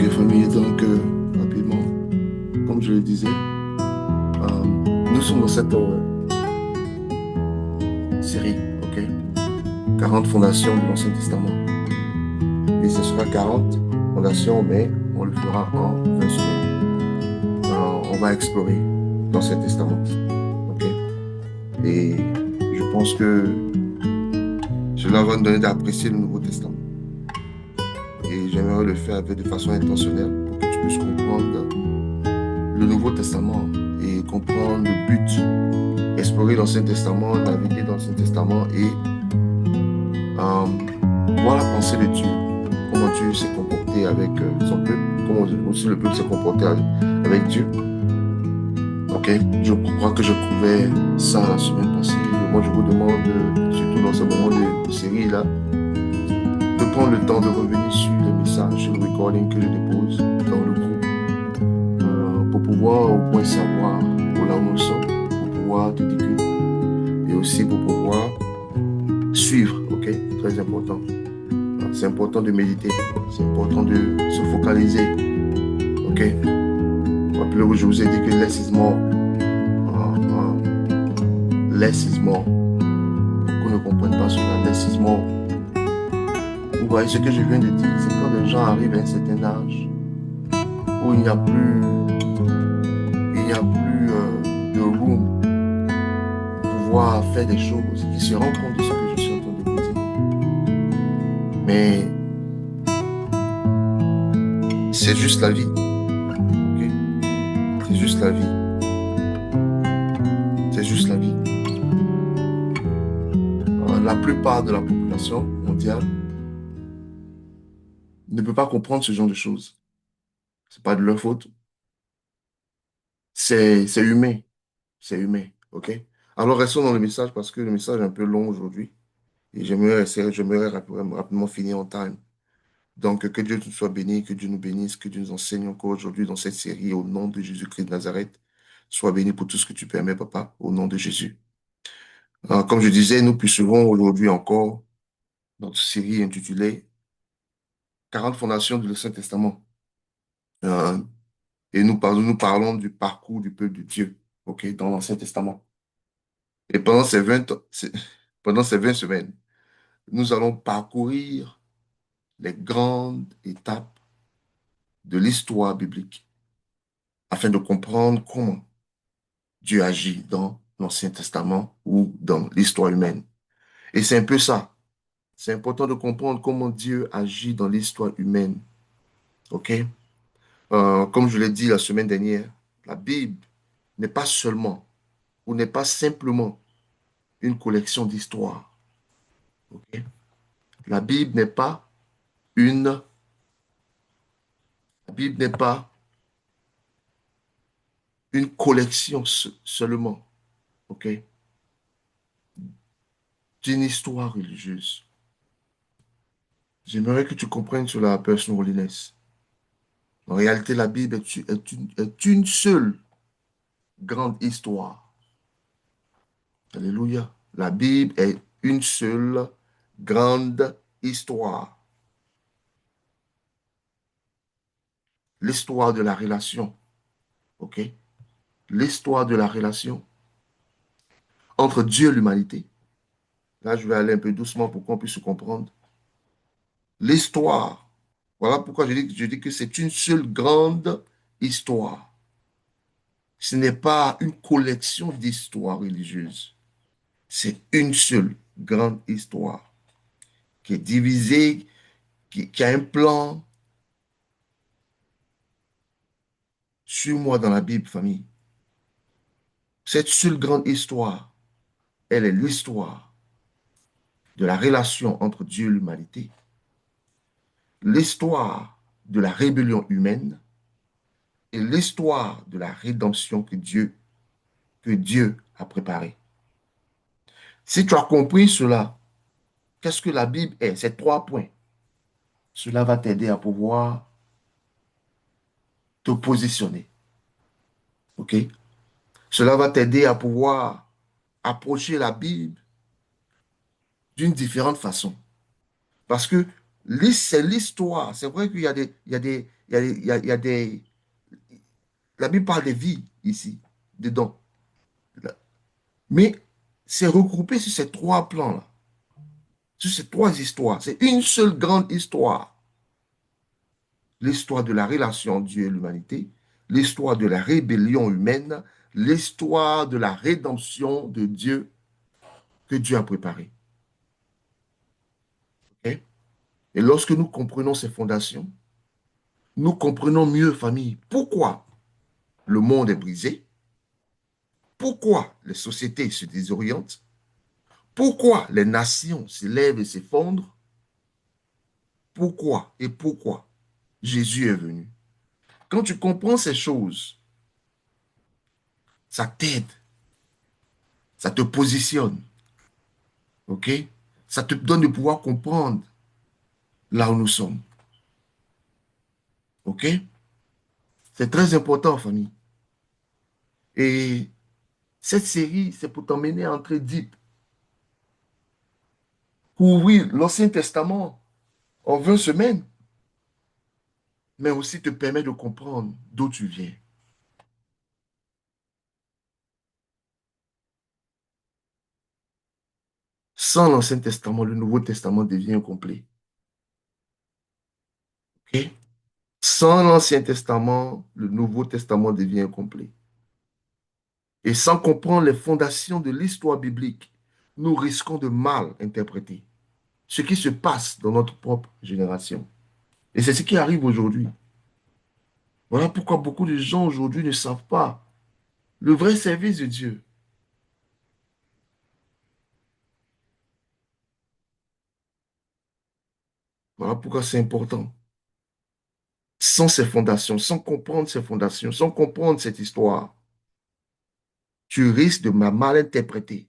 Ok, famille, donc rapidement, comme je le disais, nous sommes dans cette série, ok? 40 fondations de l'Ancien Testament. Et ce sera 40 fondations, mais on le fera en 20 semaines. On va explorer l'Ancien Testament, ok? Et je pense que cela va nous donner d'apprécier le Nouveau Testament. Et j'aimerais le faire de façon intentionnelle pour que tu puisses comprendre le Nouveau Testament et comprendre le but, explorer l'Ancien Testament, naviguer dans l'Ancien Testament et voir la pensée de Dieu, comment Dieu s'est comporté avec son peuple, comment aussi le peuple s'est comporté avec Dieu. Ok, je crois que je trouvais ça la semaine passée. Moi, je vous demande, surtout dans ce moment de série là, de prendre le temps de revenir sur les messages, sur le recording que je dépose dans le groupe, pour pouvoir au moins savoir où là où nous sommes, pour pouvoir t'éduquer et aussi pour pouvoir suivre, ok, très important. C'est important de méditer, c'est important de se focaliser, ok. Rappelez-vous, je vous ai dit que less is more. Less is more. Beaucoup ne comprennent pas cela, less is more. Vous voyez ce que je viens de dire, c'est quand les gens arrivent à un certain âge où il n'y a plus de room pour pouvoir faire des choses, ils se rendent compte de ce que je suis en train de vous dire. Mais c'est juste la vie, ok? C'est juste la vie. C'est juste la vie. La plupart de la population mondiale ne peut pas comprendre ce genre de choses. C'est pas de leur faute. C'est humain. C'est humain. OK? Alors, restons dans le message parce que le message est un peu long aujourd'hui. Et j'aimerais rapidement finir en time. Donc, que Dieu nous soit béni, que Dieu nous bénisse, que Dieu nous enseigne encore aujourd'hui dans cette série au nom de Jésus-Christ de Nazareth. Sois béni pour tout ce que tu permets, papa, au nom de Jésus. Comme je disais, nous poursuivons aujourd'hui encore notre série intitulée 40 fondations du Saint Testament. Euh, et nous parlons du parcours du peuple de Dieu, ok, dans l'Ancien Testament. Et pendant ces 20 semaines, nous allons parcourir les grandes étapes de l'histoire biblique afin de comprendre comment Dieu agit dans l'Ancien Testament ou dans l'histoire humaine. Et c'est un peu ça. C'est important de comprendre comment Dieu agit dans l'histoire humaine, ok? Comme je l'ai dit la semaine dernière, la Bible n'est pas seulement ou n'est pas simplement une collection d'histoires. Ok. La Bible n'est pas une, la Bible n'est pas une collection seulement, ok, d'une histoire religieuse. J'aimerais que tu comprennes sur la personal holiness. En réalité, la Bible est une seule grande histoire. Alléluia. La Bible est une seule grande histoire. L'histoire de la relation, ok? L'histoire de la relation entre Dieu et l'humanité. Là, je vais aller un peu doucement pour qu'on puisse se comprendre. L'histoire. Voilà pourquoi je dis que c'est une seule grande histoire. Ce n'est pas une collection d'histoires religieuses. C'est une seule grande histoire qui est divisée, qui a un plan sur moi dans la Bible, famille. Cette seule grande histoire, elle est l'histoire de la relation entre Dieu et l'humanité, l'histoire de la rébellion humaine et l'histoire de la rédemption que Dieu a préparée. Si tu as compris cela, qu'est-ce que la Bible est? Ces 3 points. Cela va t'aider à pouvoir te positionner. OK? Cela va t'aider à pouvoir approcher la Bible d'une différente façon. Parce que C'est l'histoire. C'est vrai qu'il y a des, il y a des, il y a des, il y a des- la Bible parle des vies ici, dedans. Mais c'est regroupé sur ces trois plans-là, sur ces trois histoires. C'est une seule grande histoire. L'histoire de la relation Dieu et l'humanité, l'histoire de la rébellion humaine, l'histoire de la rédemption de Dieu que Dieu a préparée. Ok. Et lorsque nous comprenons ces fondations, nous comprenons mieux, famille, pourquoi le monde est brisé, pourquoi les sociétés se désorientent, pourquoi les nations s'élèvent et s'effondrent, pourquoi Jésus est venu. Quand tu comprends ces choses, ça t'aide, ça te positionne, ok? Ça te donne de pouvoir comprendre là où nous sommes, ok? C'est très important, famille. Et cette série, c'est pour t'emmener à entrer deep. Ouvrir l'Ancien Testament en 20 semaines, mais aussi te permet de comprendre d'où tu viens. Sans l'Ancien Testament, le Nouveau Testament devient incomplet, ok? Sans l'Ancien Testament, le Nouveau Testament devient incomplet. Et sans comprendre les fondations de l'histoire biblique, nous risquons de mal interpréter ce qui se passe dans notre propre génération. Et c'est ce qui arrive aujourd'hui. Voilà pourquoi beaucoup de gens aujourd'hui ne savent pas le vrai service de Dieu. Voilà pourquoi c'est important. Sans ces fondations, sans comprendre ces fondations, sans comprendre cette histoire, tu risques de mal interpréter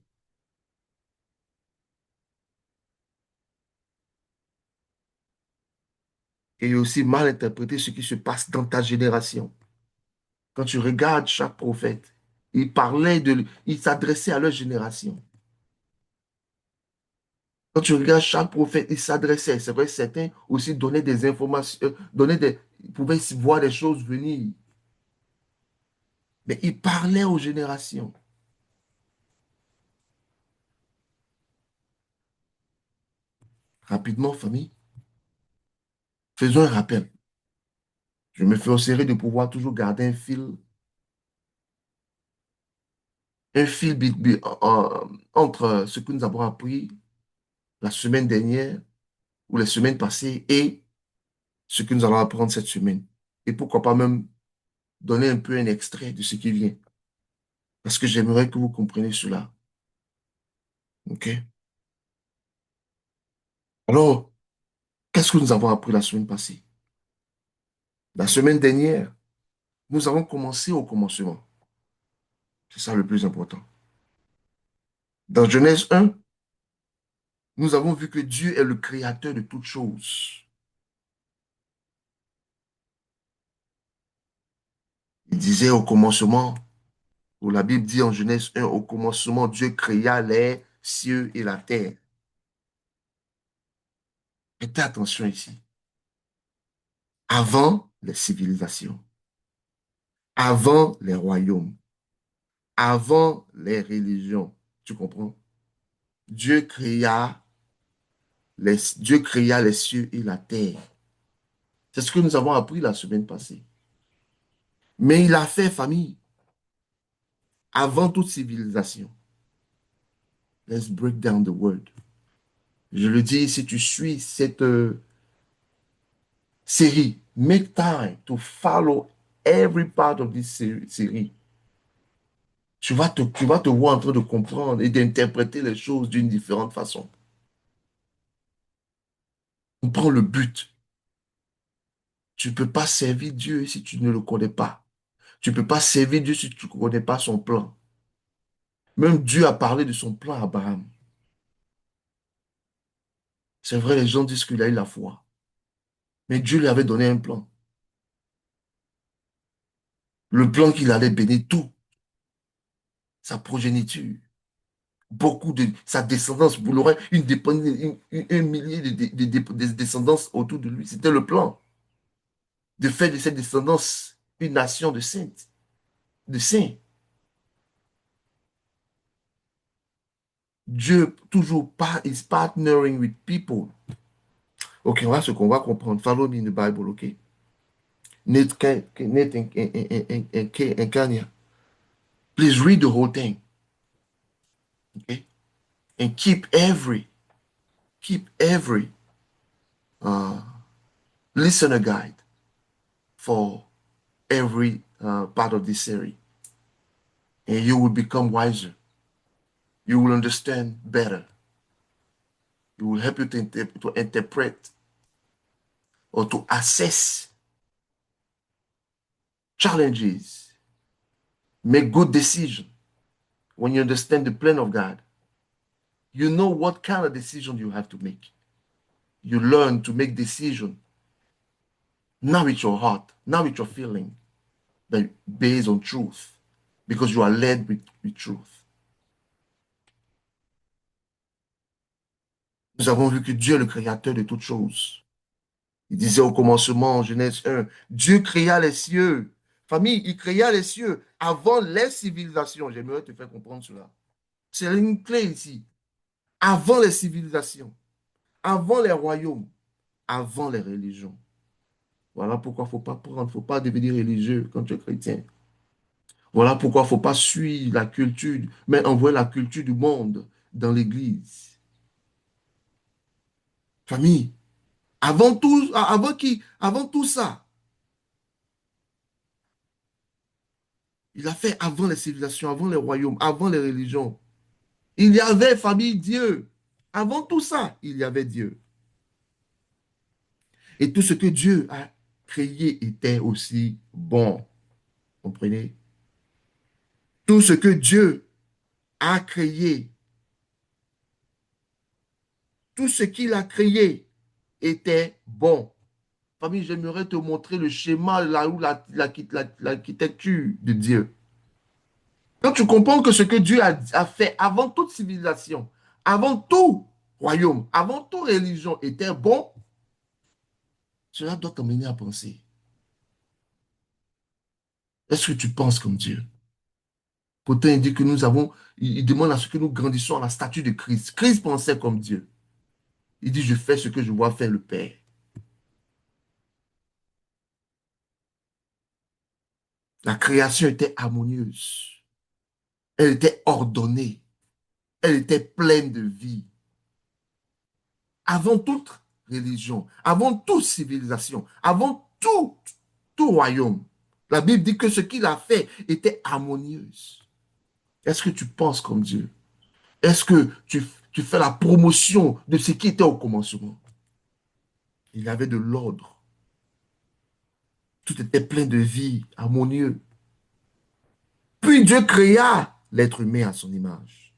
et aussi mal interpréter ce qui se passe dans ta génération. Quand tu regardes chaque prophète, il s'adressait à leur génération. Quand tu regardes chaque prophète, il s'adressait. C'est vrai, certains aussi donnaient des informations, ils pouvaient voir des choses venir. Mais il parlait aux générations. Rapidement, famille, faisons un rappel. Je me fais au sérieux de pouvoir toujours garder un fil entre ce que nous avons appris la semaine dernière ou les semaines passées et ce que nous allons apprendre cette semaine. Et pourquoi pas même donner un peu un extrait de ce qui vient. Parce que j'aimerais que vous compreniez cela. OK? Alors, qu'est-ce que nous avons appris la semaine passée? La semaine dernière, nous avons commencé au commencement. C'est ça le plus important. Dans Genèse 1, nous avons vu que Dieu est le créateur de toutes choses. Il disait au commencement, ou la Bible dit en Genèse 1, au commencement, Dieu créa les cieux et la terre. Prêtez attention ici. Avant les civilisations, avant les royaumes, avant les religions, tu comprends? Dieu créa les cieux et la terre. C'est ce que nous avons appris la semaine passée. Mais il a fait, famille, avant toute civilisation. Let's break down the word. Je le dis, si tu suis cette série, make time to follow every part of this série. Tu vas te voir en train de comprendre et d'interpréter les choses d'une différente façon. Comprends le but. Tu ne peux pas servir Dieu si tu ne le connais pas. Tu ne peux pas servir Dieu si tu ne connais pas son plan. Même Dieu a parlé de son plan à Abraham. C'est vrai, les gens disent qu'il a eu la foi. Mais Dieu lui avait donné un plan. Le plan qu'il allait bénir tout, sa progéniture. beaucoup de sa descendance. Vous l'aurez un millier de descendances autour de lui. C'était le plan de faire de cette descendance une nation de saints, de saints. Dieu toujours is partnering with people. Ok, voilà ce qu'on va comprendre. Follow me in the Bible, ok? Nate and Kenya. Please read the whole thing, okay? And keep every uh, listener guide for every part of this series. And you will become wiser. You will understand better. It will help you to interpret or to assess challenges, make good decisions. When you understand the plan of God, you know what kind of decision you have to make. You learn to make decisions not with your heart, not with your feeling, but based on truth, because you are led with truth. Nous avons vu que Dieu est le créateur de toutes choses. Il disait au commencement, en Genèse 1, Dieu créa les cieux. Famille, il créa les cieux avant les civilisations. J'aimerais te faire comprendre cela. C'est une clé ici. Avant les civilisations, avant les royaumes, avant les religions. Voilà pourquoi il ne faut pas prendre, il ne faut pas devenir religieux quand tu es chrétien. Voilà pourquoi il ne faut pas suivre la culture, mais envoyer la culture du monde dans l'église. Famille, avant tout ça, il a fait avant les civilisations, avant les royaumes, avant les religions. Il y avait, famille, Dieu. Avant tout ça, il y avait Dieu. Et tout ce que Dieu a créé était aussi bon. Comprenez? Tout ce que Dieu a créé, tout ce qu'il a créé était bon. Famille, j'aimerais te montrer le schéma, là où l'architecture de Dieu. Quand tu comprends que ce que Dieu a fait avant toute civilisation, avant tout royaume, avant toute religion était bon, cela doit t'amener à penser. Est-ce que tu penses comme Dieu? Pourtant, il dit que il demande à ce que nous grandissions à la statue de Christ. Christ pensait comme Dieu. Il dit, je fais ce que je vois faire le Père. La création était harmonieuse. Elle était ordonnée. Elle était pleine de vie. Avant toute religion, avant toute civilisation, avant tout royaume, la Bible dit que ce qu'il a fait était harmonieuse. Est-ce que tu penses comme Dieu? Est-ce que tu fais la promotion de ce qui était au commencement? Il y avait de l'ordre. Tout était plein de vie, harmonieux. Puis Dieu créa l'être humain à son image.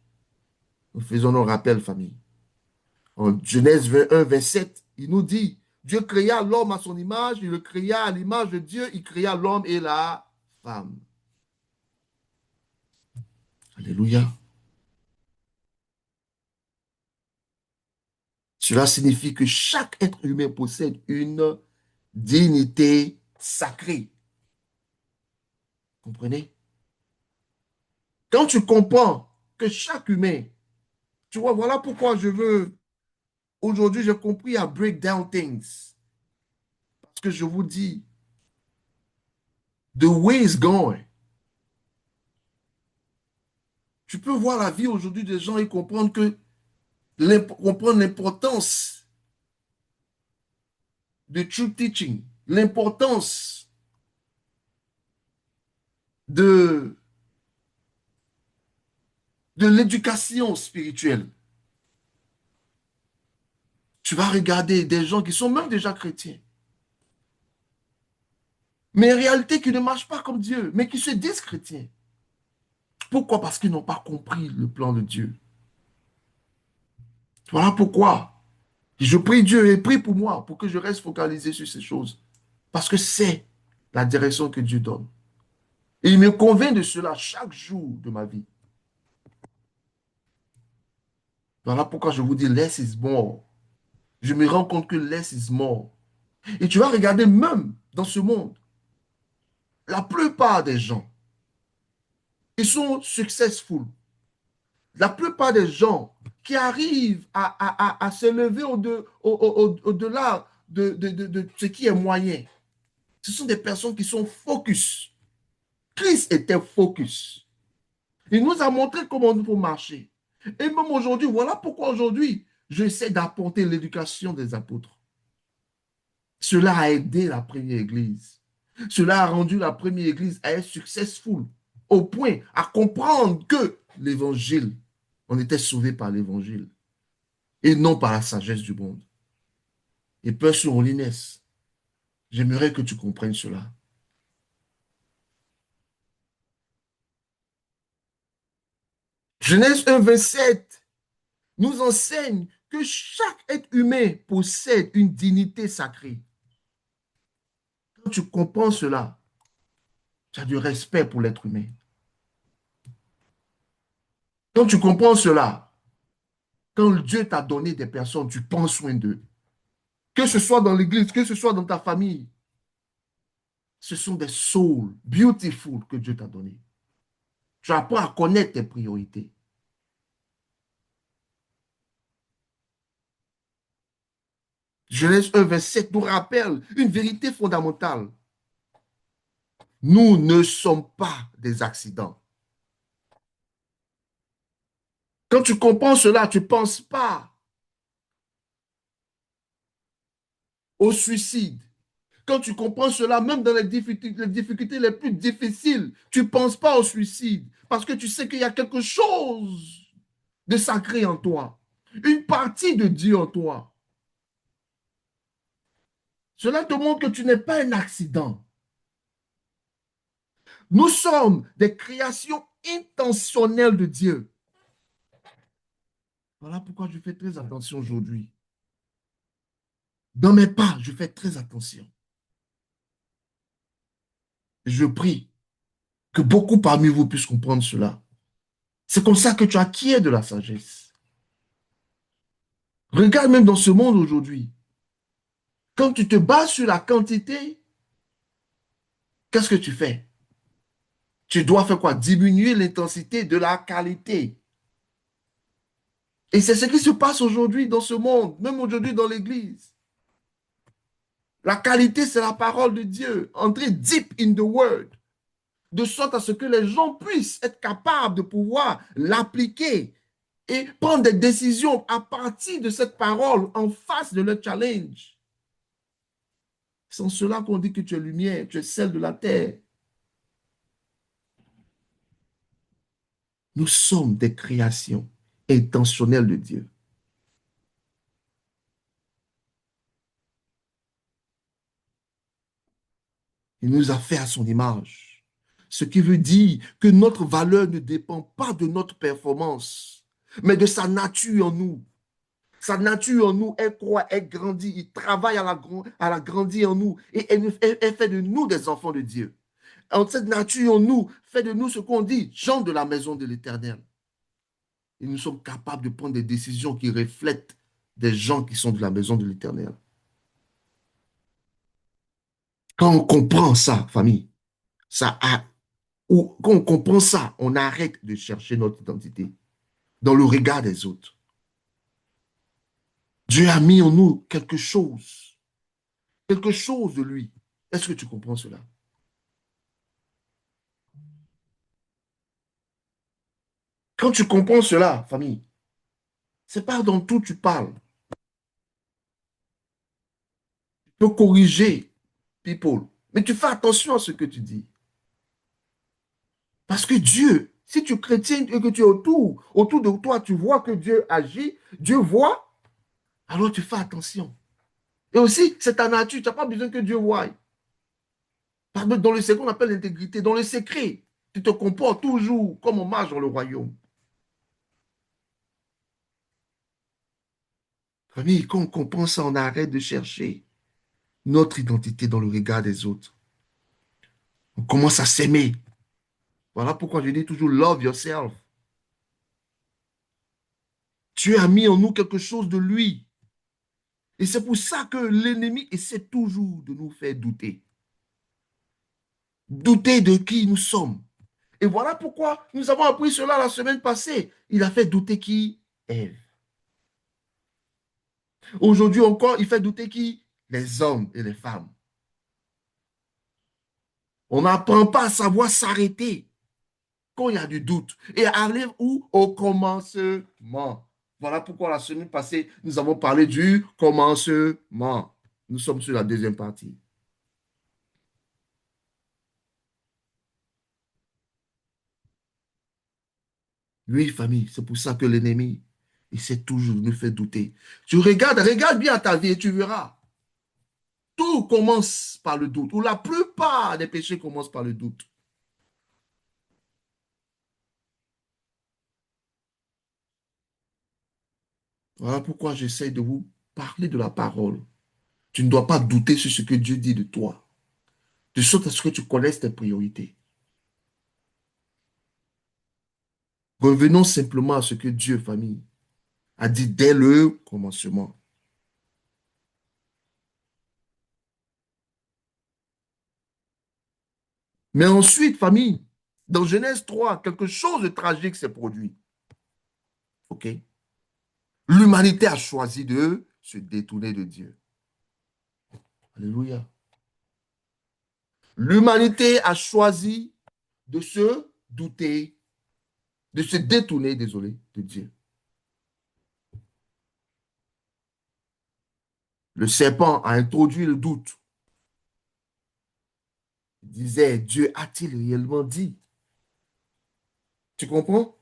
Nous faisons nos rappels, famille. En Genèse 21, 27, il nous dit, Dieu créa l'homme à son image, il le créa à l'image de Dieu, il créa l'homme et la femme. Alléluia. Cela signifie que chaque être humain possède une dignité sacrée. Comprenez? Quand tu comprends que chaque humain, tu vois, voilà pourquoi aujourd'hui, j'ai compris à break down things. Parce que je vous dis, the way is going. Tu peux voir la vie aujourd'hui des gens et comprendre l'importance de true teaching, l'importance de, de l'éducation spirituelle. Tu vas regarder des gens qui sont même déjà chrétiens, mais en réalité qui ne marchent pas comme Dieu, mais qui se disent chrétiens. Pourquoi? Parce qu'ils n'ont pas compris le plan de Dieu. Voilà pourquoi je prie Dieu et prie pour moi, pour que je reste focalisé sur ces choses. Parce que c'est la direction que Dieu donne. Et il me convainc de cela chaque jour de ma vie. Voilà pourquoi je vous dis less is more. Je me rends compte que less is more. Et tu vas regarder même dans ce monde, la plupart des gens qui sont successful, la plupart des gens qui arrivent à s'élever au-delà de ce qui est moyen, ce sont des personnes qui sont focus. Christ était focus. Il nous a montré comment il faut marcher. Et même aujourd'hui, voilà pourquoi aujourd'hui, j'essaie d'apporter l'éducation des apôtres. Cela a aidé la première église. Cela a rendu la première église à être successful, au point à comprendre que l'évangile, on était sauvé par l'évangile et non par la sagesse du monde. Et Père sur Holiness, j'aimerais que tu comprennes cela. Genèse 1, 27 nous enseigne que chaque être humain possède une dignité sacrée. Quand tu comprends cela, tu as du respect pour l'être humain. Quand tu comprends cela, quand Dieu t'a donné des personnes, tu prends soin d'eux. Que ce soit dans l'église, que ce soit dans ta famille, ce sont des souls beautiful que Dieu t'a donné. Tu apprends à connaître tes priorités. Genèse 1, 27 nous rappelle une vérité fondamentale. Nous ne sommes pas des accidents. Quand tu comprends cela, tu ne penses pas au suicide. Quand tu comprends cela, même dans les difficultés les plus difficiles, tu ne penses pas au suicide parce que tu sais qu'il y a quelque chose de sacré en toi, une partie de Dieu en toi. Cela te montre que tu n'es pas un accident. Nous sommes des créations intentionnelles de Dieu. Voilà pourquoi je fais très attention aujourd'hui. Dans mes pas, je fais très attention. Je prie que beaucoup parmi vous puissent comprendre cela. C'est comme ça que tu acquiers de la sagesse. Regarde même dans ce monde aujourd'hui. Quand tu te bases sur la quantité, qu'est-ce que tu fais? Tu dois faire quoi? Diminuer l'intensité de la qualité. Et c'est ce qui se passe aujourd'hui dans ce monde, même aujourd'hui dans l'Église. La qualité, c'est la parole de Dieu. Entrer deep in the word, de sorte à ce que les gens puissent être capables de pouvoir l'appliquer et prendre des décisions à partir de cette parole en face de leur challenge. C'est en cela qu'on dit que tu es lumière, tu es celle de la terre. Nous sommes des créations intentionnelles de Dieu. Il nous a fait à son image. Ce qui veut dire que notre valeur ne dépend pas de notre performance, mais de sa nature en nous. Sa nature en nous, elle croît, elle grandit, il travaille à la grandir en nous et elle fait de nous des enfants de Dieu. En cette nature en nous, fait de nous ce qu'on dit, gens de la maison de l'Éternel. Et nous sommes capables de prendre des décisions qui reflètent des gens qui sont de la maison de l'Éternel. Quand on comprend ça, famille, ça a, ou quand on comprend ça, on arrête de chercher notre identité dans le regard des autres. Dieu a mis en nous quelque chose de lui. Est-ce que tu comprends cela? Quand tu comprends cela, famille, c'est pas dans tout tu parles. Tu peux corriger people, mais tu fais attention à ce que tu dis. Parce que Dieu, si tu chrétiens et que tu es autour de toi, tu vois que Dieu agit, Dieu voit, alors tu fais attention. Et aussi, c'est ta nature, tu n'as pas besoin que Dieu voie. Dans le secret, on appelle l'intégrité. Dans le secret, tu te comportes toujours comme on marche dans le royaume. Famille, quand on comprend ça, on arrête de chercher notre identité dans le regard des autres. On commence à s'aimer. Voilà pourquoi je dis toujours love yourself. Dieu a mis en nous quelque chose de lui. Et c'est pour ça que l'ennemi essaie toujours de nous faire douter. Douter de qui nous sommes. Et voilà pourquoi nous avons appris cela la semaine passée. Il a fait douter qui? Ève. Aujourd'hui encore, il fait douter qui? Les hommes et les femmes. On n'apprend pas à savoir s'arrêter quand il y a du doute. Et arrive où? Au commencement. Voilà pourquoi la semaine passée, nous avons parlé du commencement. Nous sommes sur la deuxième partie. Oui, famille, c'est pour ça que l'ennemi essaie toujours de nous faire douter. Tu regardes, regarde bien ta vie et tu verras. Tout commence par le doute, ou la plupart des péchés commencent par le doute. Voilà pourquoi j'essaie de vous parler de la parole. Tu ne dois pas douter sur ce que Dieu dit de toi, de sorte à ce que tu connaisses tes priorités. Revenons simplement à ce que Dieu, famille, a dit dès le commencement. Mais ensuite, famille, dans Genèse 3, quelque chose de tragique s'est produit. OK? L'humanité a choisi de se détourner de Dieu. Alléluia. L'humanité a choisi de se douter, de se détourner, désolé, de Dieu. Le serpent a introduit le doute. Il disait, Dieu a-t-il réellement dit? Tu comprends?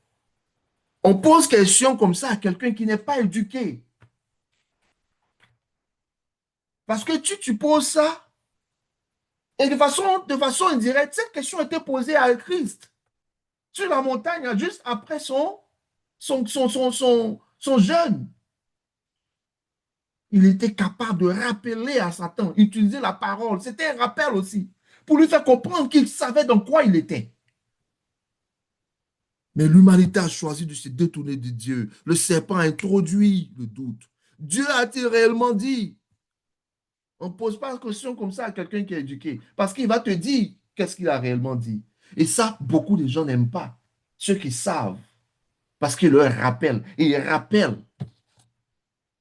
On pose question comme ça à quelqu'un qui n'est pas éduqué. Parce que tu poses ça, et de façon indirecte, cette question a été posée à Christ sur la montagne, juste après son jeûne. Il était capable de rappeler à Satan, utiliser la parole. C'était un rappel aussi, pour lui faire comprendre qu'il savait dans quoi il était. Mais l'humanité a choisi de se détourner de Dieu. Le serpent a introduit le doute. Dieu a-t-il réellement dit? On ne pose pas de question comme ça à quelqu'un qui est éduqué, parce qu'il va te dire qu'est-ce qu'il a réellement dit. Et ça, beaucoup de gens n'aiment pas. Ceux qui savent, parce qu'il leur rappelle. Et ils rappellent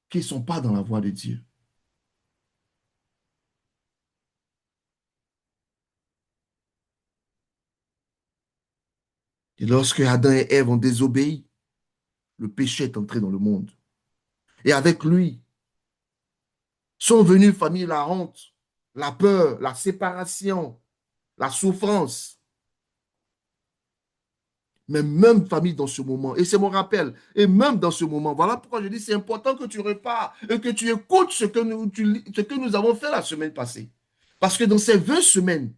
qu'ils ne sont pas dans la voie de Dieu. Et lorsque Adam et Ève ont désobéi, le péché est entré dans le monde. Et avec lui sont venus, famille, la honte, la peur, la séparation, la souffrance. Mais même famille dans ce moment, et c'est mon rappel, et même dans ce moment, voilà pourquoi je dis c'est important que tu repars et que tu écoutes ce que nous avons fait la semaine passée. Parce que dans ces 20 semaines,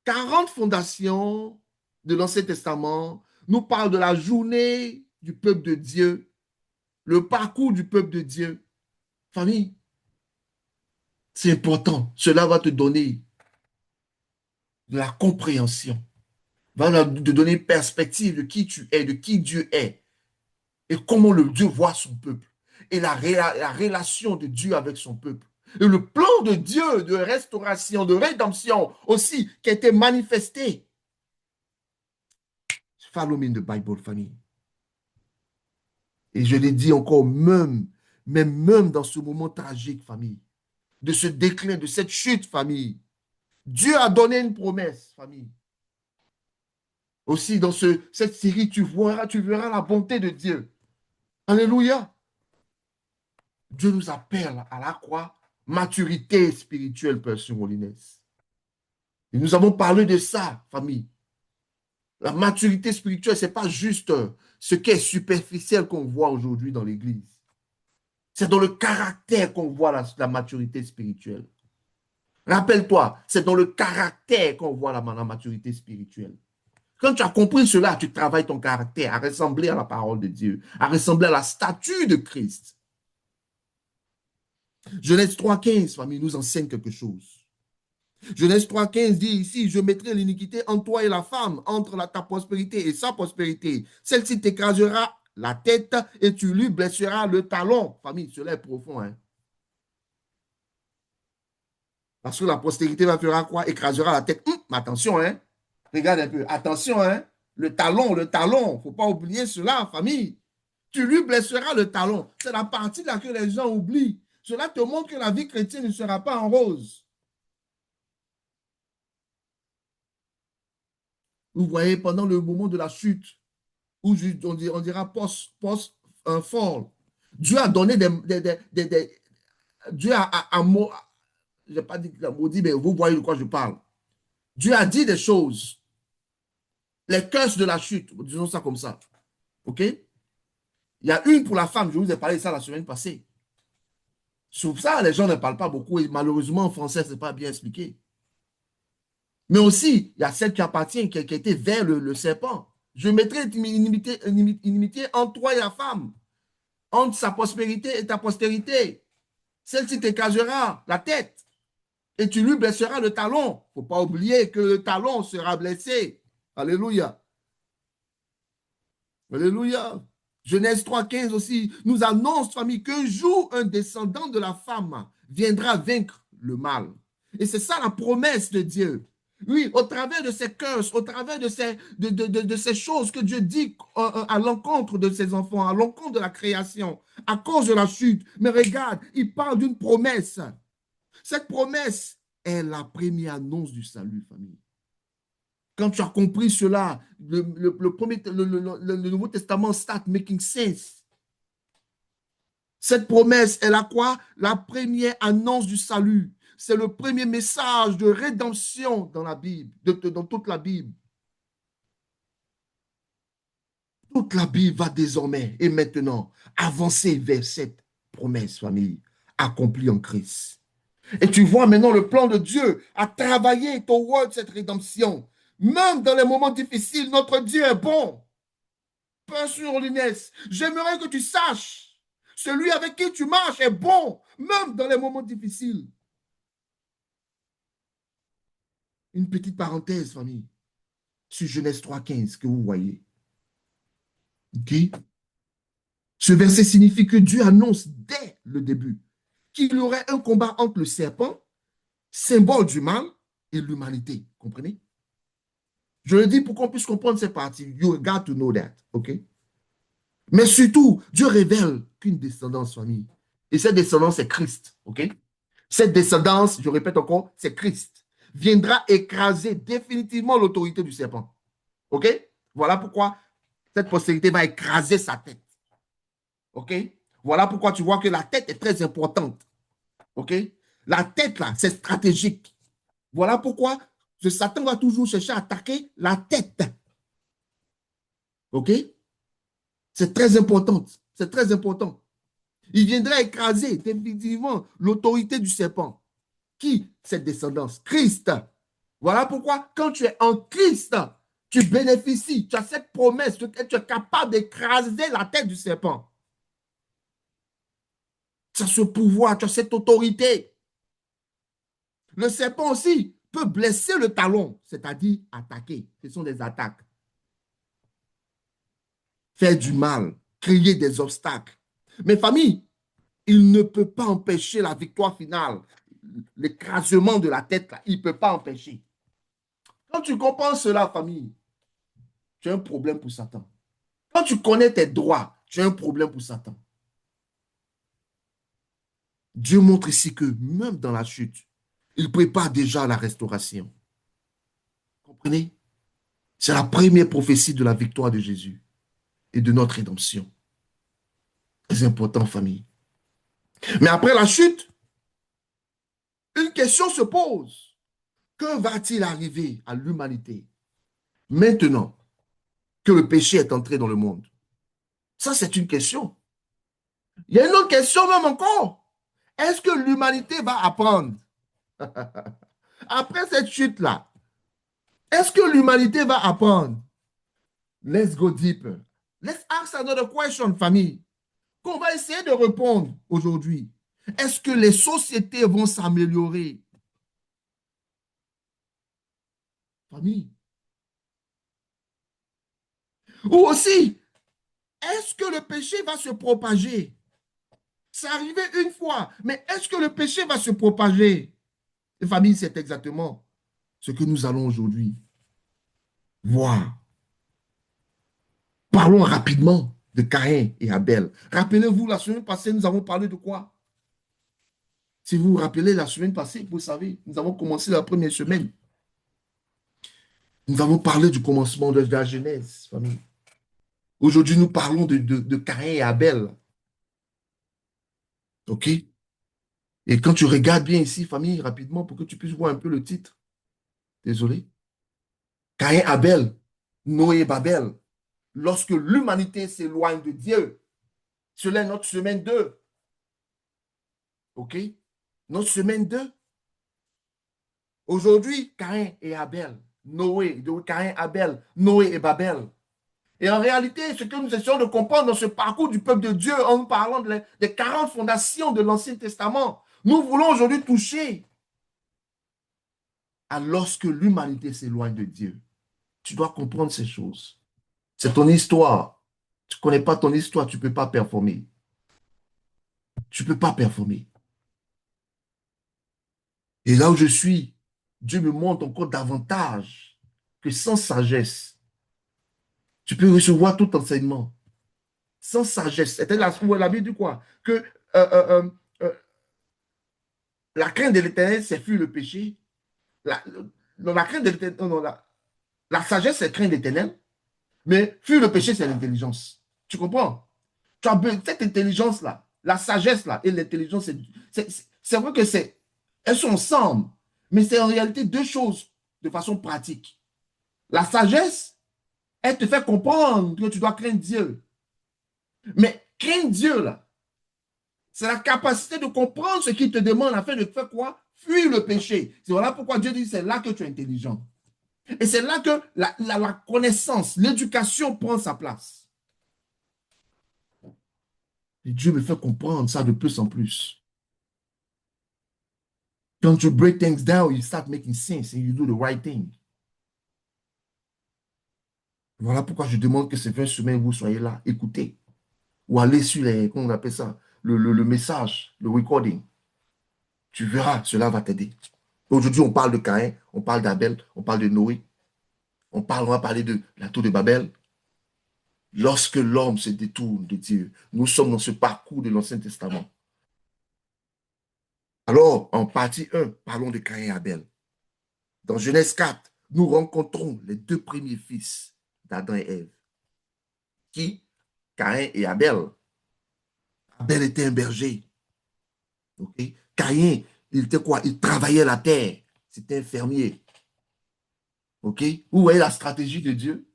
40 fondations de l'Ancien Testament nous parlent de la journée du peuple de Dieu, le parcours du peuple de Dieu. Famille, c'est important. Cela va te donner de la compréhension, va te donner une perspective de qui tu es, de qui Dieu est et comment le Dieu voit son peuple et la relation de Dieu avec son peuple. Et le plan de Dieu de restauration, de rédemption aussi qui a été manifesté. Follow me in the Bible, famille. Et je l'ai dit encore, même dans ce moment tragique, famille, de ce déclin, de cette chute, famille, Dieu a donné une promesse, famille. Aussi, dans cette série, tu verras la bonté de Dieu. Alléluia. Dieu nous appelle à la quoi? Maturité spirituelle, Père Molinès. Et nous avons parlé de ça, famille. La maturité spirituelle, ce n'est pas juste ce qui est superficiel qu'on voit aujourd'hui dans l'Église. C'est dans le caractère qu'on voit la maturité spirituelle. Rappelle-toi, c'est dans le caractère qu'on voit la maturité spirituelle. Quand tu as compris cela, tu travailles ton caractère à ressembler à la parole de Dieu, à ressembler à la statue de Christ. Genèse 3,15, famille, nous enseigne quelque chose. Genèse 3,15 dit ici, je mettrai l'iniquité entre toi et la femme, entre ta prospérité et sa prospérité. Celle-ci t'écrasera la tête et tu lui blesseras le talon. Famille, cela est profond, hein. Parce que la postérité va faire quoi? Écrasera la tête. Mais attention, hein. Regarde un peu. Attention, hein. Le talon, le talon. Il ne faut pas oublier cela, famille. Tu lui blesseras le talon. C'est la partie là que les gens oublient. Cela te montre que la vie chrétienne ne sera pas en rose. Vous voyez, pendant le moment de la chute, où on dira fall, Dieu a donné Dieu je n'ai pas dit qu'il a maudit, mais vous voyez de quoi je parle. Dieu a dit des choses, les curses de la chute, disons ça comme ça. OK? Il y a une pour la femme, je vous ai parlé de ça la semaine passée. Sur ça, les gens ne parlent pas beaucoup et malheureusement en français, ce n'est pas bien expliqué. Mais aussi, il y a celle qui appartient, qui a été vers le serpent. Je mettrai une inimité entre toi et la femme, entre sa prospérité et ta postérité. Celle-ci t'écrasera la tête et tu lui blesseras le talon. Il ne faut pas oublier que le talon sera blessé. Alléluia. Alléluia. Genèse 3,15 aussi nous annonce, famille, qu'un jour, un descendant de la femme viendra vaincre le mal. Et c'est ça la promesse de Dieu. Oui, au travers de ces curses, au travers de ces choses que Dieu dit à l'encontre de ses enfants, à l'encontre de la création, à cause de la chute. Mais regarde, il parle d'une promesse. Cette promesse est la première annonce du salut, famille. Quand tu as compris cela, le Nouveau Testament start making sense. Cette promesse est la quoi? La première annonce du salut. C'est le premier message de rédemption dans la Bible, dans toute la Bible. Toute la Bible va désormais et maintenant avancer vers cette promesse, famille, accomplie en Christ. Et tu vois maintenant le plan de Dieu à travailler toward cette rédemption. Même dans les moments difficiles, notre Dieu est bon. Pas sur l'Inès. J'aimerais que tu saches, celui avec qui tu marches est bon, même dans les moments difficiles. Une petite parenthèse, famille, sur Genèse 3,15 que vous voyez. OK? Ce verset signifie que Dieu annonce dès le début qu'il y aurait un combat entre le serpent, symbole du mal, et l'humanité. Comprenez? Je le dis pour qu'on puisse comprendre cette partie. You got to know that. OK? Mais surtout, Dieu révèle qu'une descendance, famille. Et cette descendance, c'est Christ. OK? Cette descendance, je répète encore, c'est Christ. Viendra écraser définitivement l'autorité du serpent. OK? Voilà pourquoi cette postérité va écraser sa tête. OK? Voilà pourquoi tu vois que la tête est très importante. OK? La tête, là, c'est stratégique. Voilà pourquoi ce Satan va toujours chercher à attaquer la tête. OK? C'est très important. C'est très important. Il viendra écraser définitivement l'autorité du serpent. Qui? Cette descendance. Christ. Voilà pourquoi, quand tu es en Christ, tu bénéficies, tu as cette promesse, tu es capable d'écraser la tête du serpent. Tu as ce pouvoir, tu as cette autorité. Le serpent aussi peut blesser le talon, c'est-à-dire attaquer. Ce sont des attaques. Faire du mal, créer des obstacles. Mes familles, il ne peut pas empêcher la victoire finale. L'écrasement de la tête, là, il ne peut pas empêcher. Quand tu comprends cela, famille, tu as un problème pour Satan. Quand tu connais tes droits, tu as un problème pour Satan. Dieu montre ici que même dans la chute, il prépare déjà la restauration. Comprenez? C'est la première prophétie de la victoire de Jésus et de notre rédemption. Très important, famille. Mais après la chute, une question se pose. Que va-t-il arriver à l'humanité maintenant que le péché est entré dans le monde? Ça, c'est une question. Il y a une autre question même encore. Est-ce que l'humanité va apprendre après cette chute-là? Est-ce que l'humanité va apprendre? Let's go deeper. Let's ask another question, famille, qu'on va essayer de répondre aujourd'hui. Est-ce que les sociétés vont s'améliorer? Famille. Ou aussi, est-ce que le péché va se propager? C'est arrivé une fois, mais est-ce que le péché va se propager? Les familles, c'est exactement ce que nous allons aujourd'hui voir. Parlons rapidement de Caïn et Abel. Rappelez-vous, la semaine passée, nous avons parlé de quoi? Si vous vous rappelez, la semaine passée, vous savez, nous avons commencé la première semaine. Nous avons parlé du commencement de la Genèse, famille. Aujourd'hui, nous parlons de Caïn et Abel. OK? Et quand tu regardes bien ici, famille, rapidement, pour que tu puisses voir un peu le titre. Désolé. Caïn, Abel, Noé, Babel. Lorsque l'humanité s'éloigne de Dieu, cela est notre semaine 2. OK? Notre semaine 2. Aujourd'hui, Caïn et Abel. Noé, Caïn, Abel, Noé et Babel. Et en réalité, ce que nous essayons de comprendre dans ce parcours du peuple de Dieu, en nous parlant des 40 fondations de l'Ancien Testament, nous voulons aujourd'hui toucher à lorsque l'humanité s'éloigne de Dieu. Tu dois comprendre ces choses. C'est ton histoire. Tu ne connais pas ton histoire, tu ne peux pas performer. Tu ne peux pas performer. Et là où je suis, Dieu me montre encore davantage que sans sagesse, tu peux recevoir tout enseignement. Sans sagesse. C'était la Bible dit quoi? Que euh, la crainte de l'éternel, c'est fuir le péché. La, la crainte de l'éternel, non, non, la sagesse, c'est craindre l'éternel. Mais fuir le péché, c'est l'intelligence. Tu comprends? Tu as cette intelligence-là, la sagesse-là et l'intelligence, c'est vrai que elles sont ensemble. Mais c'est en réalité deux choses de façon pratique. La sagesse, elle te fait comprendre que tu dois craindre Dieu. Mais craindre Dieu, là, c'est la capacité de comprendre ce qu'il te demande afin de faire quoi? Fuir le péché. C'est voilà pourquoi Dieu dit, c'est là que tu es intelligent. Et c'est là que la connaissance, l'éducation prend sa place. Et Dieu me fait comprendre ça de plus en plus. Quand tu break things down, you start making sense and you do the right thing. Voilà pourquoi je demande que ces 20 semaines, vous soyez là, écoutez, ou allez sur les, comment on appelle ça, le message, le recording. Tu verras, cela va t'aider. Aujourd'hui, on parle de Caïn, on parle d'Abel, on parle de Noé, on va parler de la tour de Babel. Lorsque l'homme se détourne de Dieu, nous sommes dans ce parcours de l'Ancien Testament. Alors, en partie 1, parlons de Caïn et Abel. Dans Genèse 4, nous rencontrons les deux premiers fils d'Adam et Ève. Qui? Caïn et Abel. Abel était un berger. Okay? Caïn, il était quoi? Il travaillait la terre. C'était un fermier. OK? Où est la stratégie de Dieu?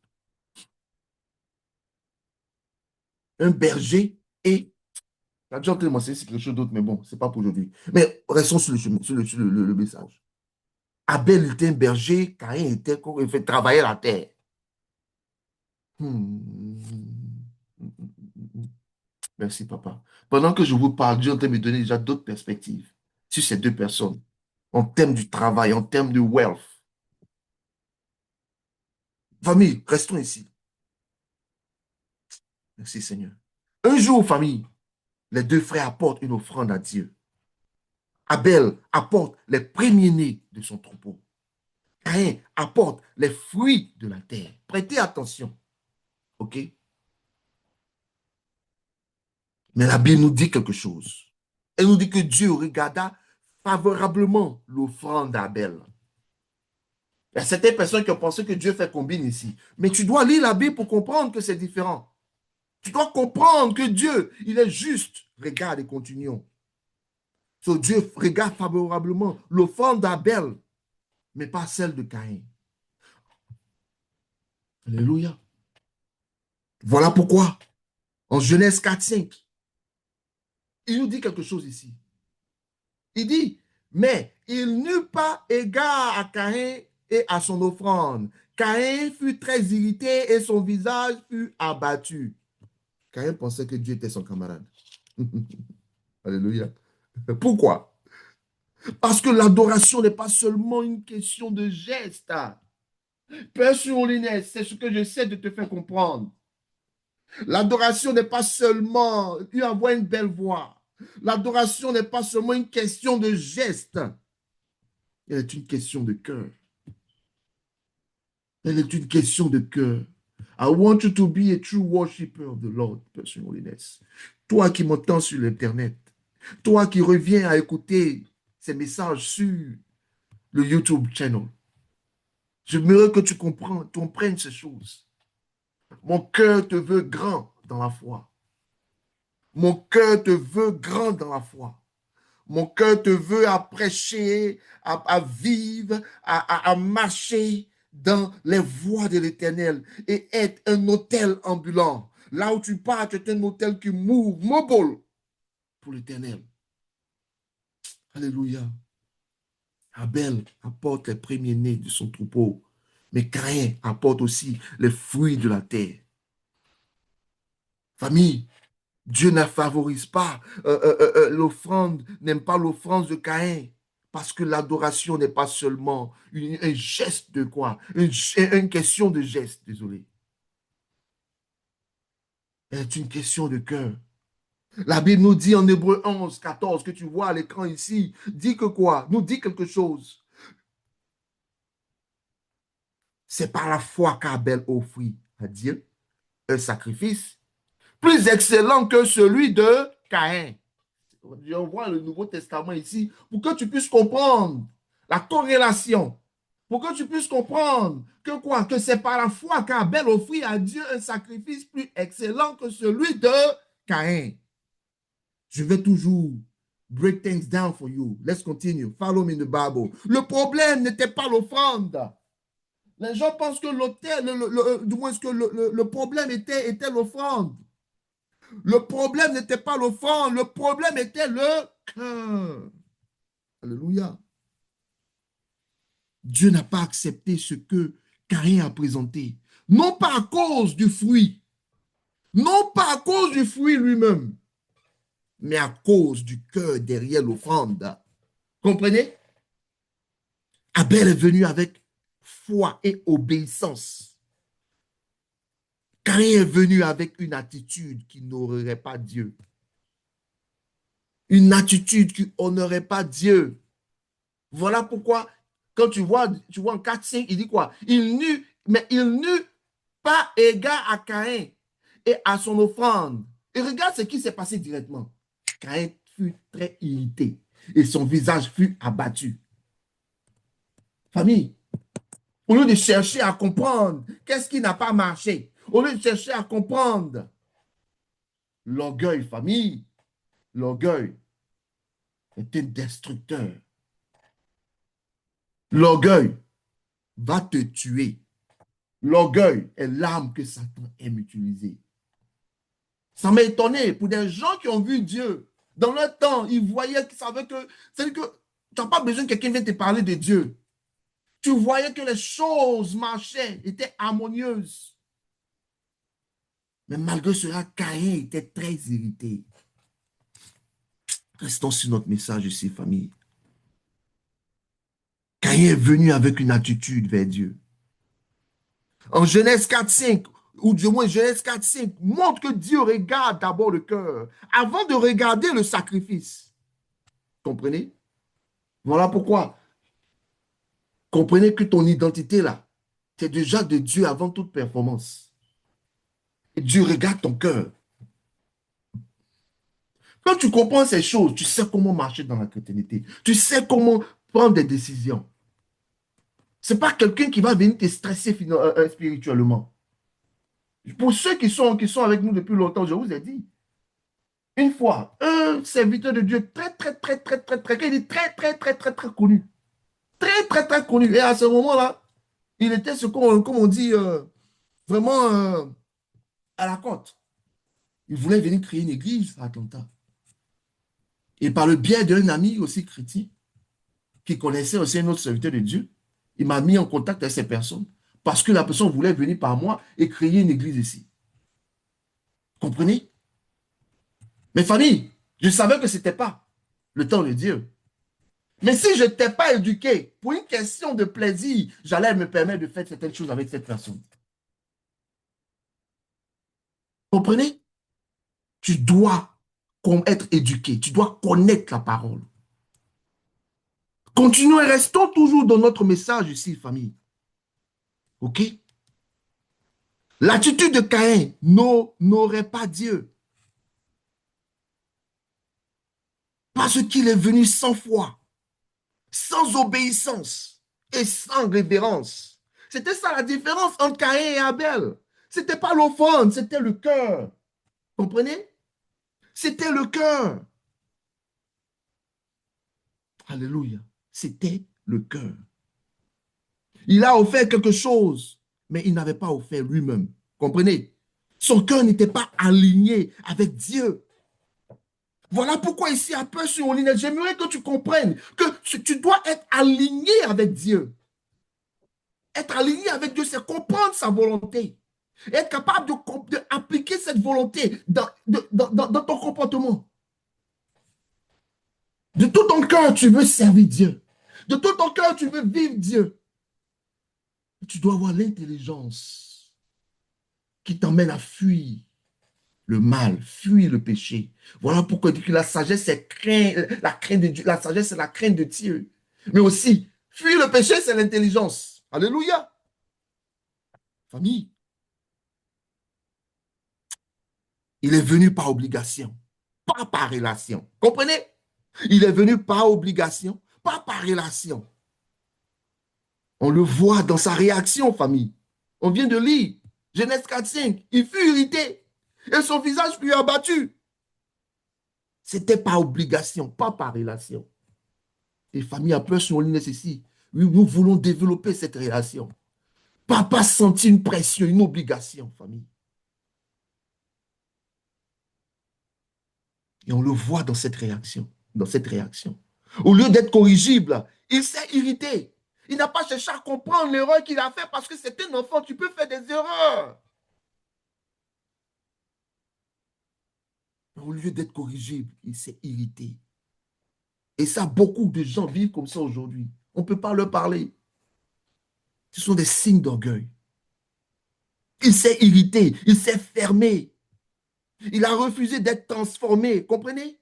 Un berger et... J'ai déjà entendu mentionner quelque chose d'autre, mais bon, ce n'est pas pour aujourd'hui. Mais restons sur le message. Abel était un berger, Caïn était, il fait travailler la terre. Hmm. Merci, papa. Pendant que je vous parle, Dieu est en train de me donner déjà d'autres perspectives sur ces deux personnes, en termes du travail, en termes de wealth. Famille, restons ici. Merci, Seigneur. Un jour, famille, les deux frères apportent une offrande à Dieu. Abel apporte les premiers-nés de son troupeau. Caïn apporte les fruits de la terre. Prêtez attention. OK? Mais la Bible nous dit quelque chose. Elle nous dit que Dieu regarda favorablement l'offrande d'Abel. Il y a certaines personnes qui ont pensé que Dieu fait combine ici. Mais tu dois lire la Bible pour comprendre que c'est différent. Tu dois comprendre que Dieu, il est juste. Regarde et continuons. So, Dieu regarde favorablement l'offrande d'Abel, mais pas celle de Caïn. Alléluia. Voilà pourquoi, en Genèse 4:5, il nous dit quelque chose ici. Il dit, mais il n'eut pas égard à Caïn et à son offrande. Caïn fut très irrité et son visage fut abattu. Caïn pensait que Dieu était son camarade. Alléluia. Pourquoi? Parce que l'adoration n'est pas seulement une question de geste. Père Soulinet, c'est ce que j'essaie de te faire comprendre. L'adoration n'est pas seulement avoir une belle voix. L'adoration n'est pas seulement une question de geste. Elle est une question de cœur. Elle est une question de cœur. I want you to be a true worshiper of the Lord, Person Holiness. Toi qui m'entends sur l'Internet, toi qui reviens à écouter ces messages sur le YouTube channel, j'aimerais que tu comprennes ces choses. Mon cœur te veut grand dans la foi. Mon cœur te veut grand dans la foi. Mon cœur te veut à prêcher, à vivre, à marcher dans les voies de l'Éternel et être un hôtel ambulant. Là où tu pars, tu es un hôtel qui mobile pour l'Éternel. Alléluia. Abel apporte les premiers-nés de son troupeau, mais Caïn apporte aussi les fruits de la terre. Famille, Dieu ne favorise pas l'offrande, n'aime pas l'offrande de Caïn. Parce que l'adoration n'est pas seulement un geste de quoi? Une question de geste, désolé. Elle est une question de cœur. La Bible nous dit en Hébreu 11, 14, que tu vois à l'écran ici, dit que quoi? Nous dit quelque chose. C'est par la foi qu'Abel offrit à Dieu un sacrifice plus excellent que celui de Caïn. On voit le Nouveau Testament ici pour que tu puisses comprendre la corrélation. Pour que tu puisses comprendre que quoi? Que c'est par la foi qu'Abel offrit à Dieu un sacrifice plus excellent que celui de Caïn. Je vais toujours break things down for you. Let's continue. Follow me in the Bible. Le problème n'était pas l'offrande. Les gens pensent que l'autel, du moins que le problème était l'offrande. Le problème n'était pas l'offrande, le problème était le cœur. Alléluia. Dieu n'a pas accepté ce que Caïn a présenté. Non pas à cause du fruit, non pas à cause du fruit lui-même, mais à cause du cœur derrière l'offrande. Comprenez? Abel est venu avec foi et obéissance. Caïn est venu avec une attitude qui n'honorerait pas Dieu. Une attitude qui n'honorerait pas Dieu. Voilà pourquoi, quand tu vois en 4-5, il dit quoi? Mais il n'eut pas égard à Caïn et à son offrande. Et regarde ce qui s'est passé directement. Caïn fut très irrité et son visage fut abattu. Famille, au lieu de chercher à comprendre qu'est-ce qui n'a pas marché, au lieu de chercher à comprendre l'orgueil, famille, l'orgueil est un destructeur. L'orgueil va te tuer. L'orgueil est l'arme que Satan aime utiliser. Ça m'a étonné pour des gens qui ont vu Dieu. Dans leur temps, ils voyaient, qu'ils savaient que, c'est-à-dire que tu n'as pas besoin que quelqu'un vienne te parler de Dieu. Tu voyais que les choses marchaient, étaient harmonieuses. Mais malgré cela, Caïn était très irrité. Restons sur notre message ici, famille. Caïn est venu avec une attitude vers Dieu. En Genèse 4:5, ou du moins Genèse 4:5, montre que Dieu regarde d'abord le cœur avant de regarder le sacrifice. Comprenez? Voilà pourquoi. Comprenez que ton identité là, c'est déjà de Dieu avant toute performance. Et Dieu regarde ton cœur. Quand tu comprends ces choses, tu sais comment marcher dans la chrétienté. Tu sais comment prendre des décisions. Ce n'est pas quelqu'un qui va venir te stresser spirituellement. Pour ceux qui sont avec nous depuis longtemps, je vous ai dit, une fois, un serviteur de Dieu très, très, très, très, très, très, il est très, très, très, très, très connu. Très, très, très connu. Et à ce moment-là, il était ce qu'on, comme on dit, vraiment à la côte. Il voulait venir créer une église à Atlanta. Et par le biais d'un ami aussi chrétien, qui connaissait aussi un autre serviteur de Dieu, il m'a mis en contact avec ces personnes parce que la personne voulait venir par moi et créer une église ici. Comprenez? Mes familles, je savais que ce n'était pas le temps de Dieu. Mais si je n'étais pas éduqué, pour une question de plaisir, j'allais me permettre de faire certaines choses avec cette personne. Comprenez? Tu dois être éduqué, tu dois connaître la parole. Continuons et restons toujours dans notre message ici, famille. OK? L'attitude de Caïn n'aurait pas Dieu parce qu'il est venu sans foi, sans obéissance et sans révérence. C'était ça la différence entre Caïn et Abel. C'était pas l'offrande, c'était le cœur. Comprenez? C'était le cœur. Alléluia. C'était le cœur. Il a offert quelque chose, mais il n'avait pas offert lui-même. Comprenez? Son cœur n'était pas aligné avec Dieu. Voilà pourquoi ici, un peu sur Olinette, j'aimerais que tu comprennes que tu dois être aligné avec Dieu. Être aligné avec Dieu, c'est comprendre sa volonté. Être capable d'appliquer cette volonté dans ton comportement. De tout ton cœur, tu veux servir Dieu. De tout ton cœur, tu veux vivre Dieu. Tu dois avoir l'intelligence qui t'emmène à fuir le mal, fuir le péché. Voilà pourquoi il dit que la sagesse, c'est la crainte de Dieu. La sagesse, c'est la crainte de Dieu. Mais aussi, fuir le péché, c'est l'intelligence. Alléluia. Famille, il est venu par obligation, pas par relation. Comprenez? Il est venu par obligation, pas par relation. On le voit dans sa réaction, famille. On vient de lire Genèse 4:5. Il fut irrité et son visage fut abattu. C'était par obligation, pas par relation. Et famille, a peur sur on ici. Nous voulons développer cette relation. Pas sentir une pression, une obligation, famille. Et on le voit dans cette réaction. Dans cette réaction. Au lieu d'être corrigible, il s'est irrité. Il n'a pas cherché à comprendre l'erreur qu'il a fait parce que c'est un enfant, tu peux faire des erreurs. Au lieu d'être corrigible, il s'est irrité. Et ça, beaucoup de gens vivent comme ça aujourd'hui. On ne peut pas leur parler. Ce sont des signes d'orgueil. Il s'est irrité, il s'est fermé. Il a refusé d'être transformé. Comprenez?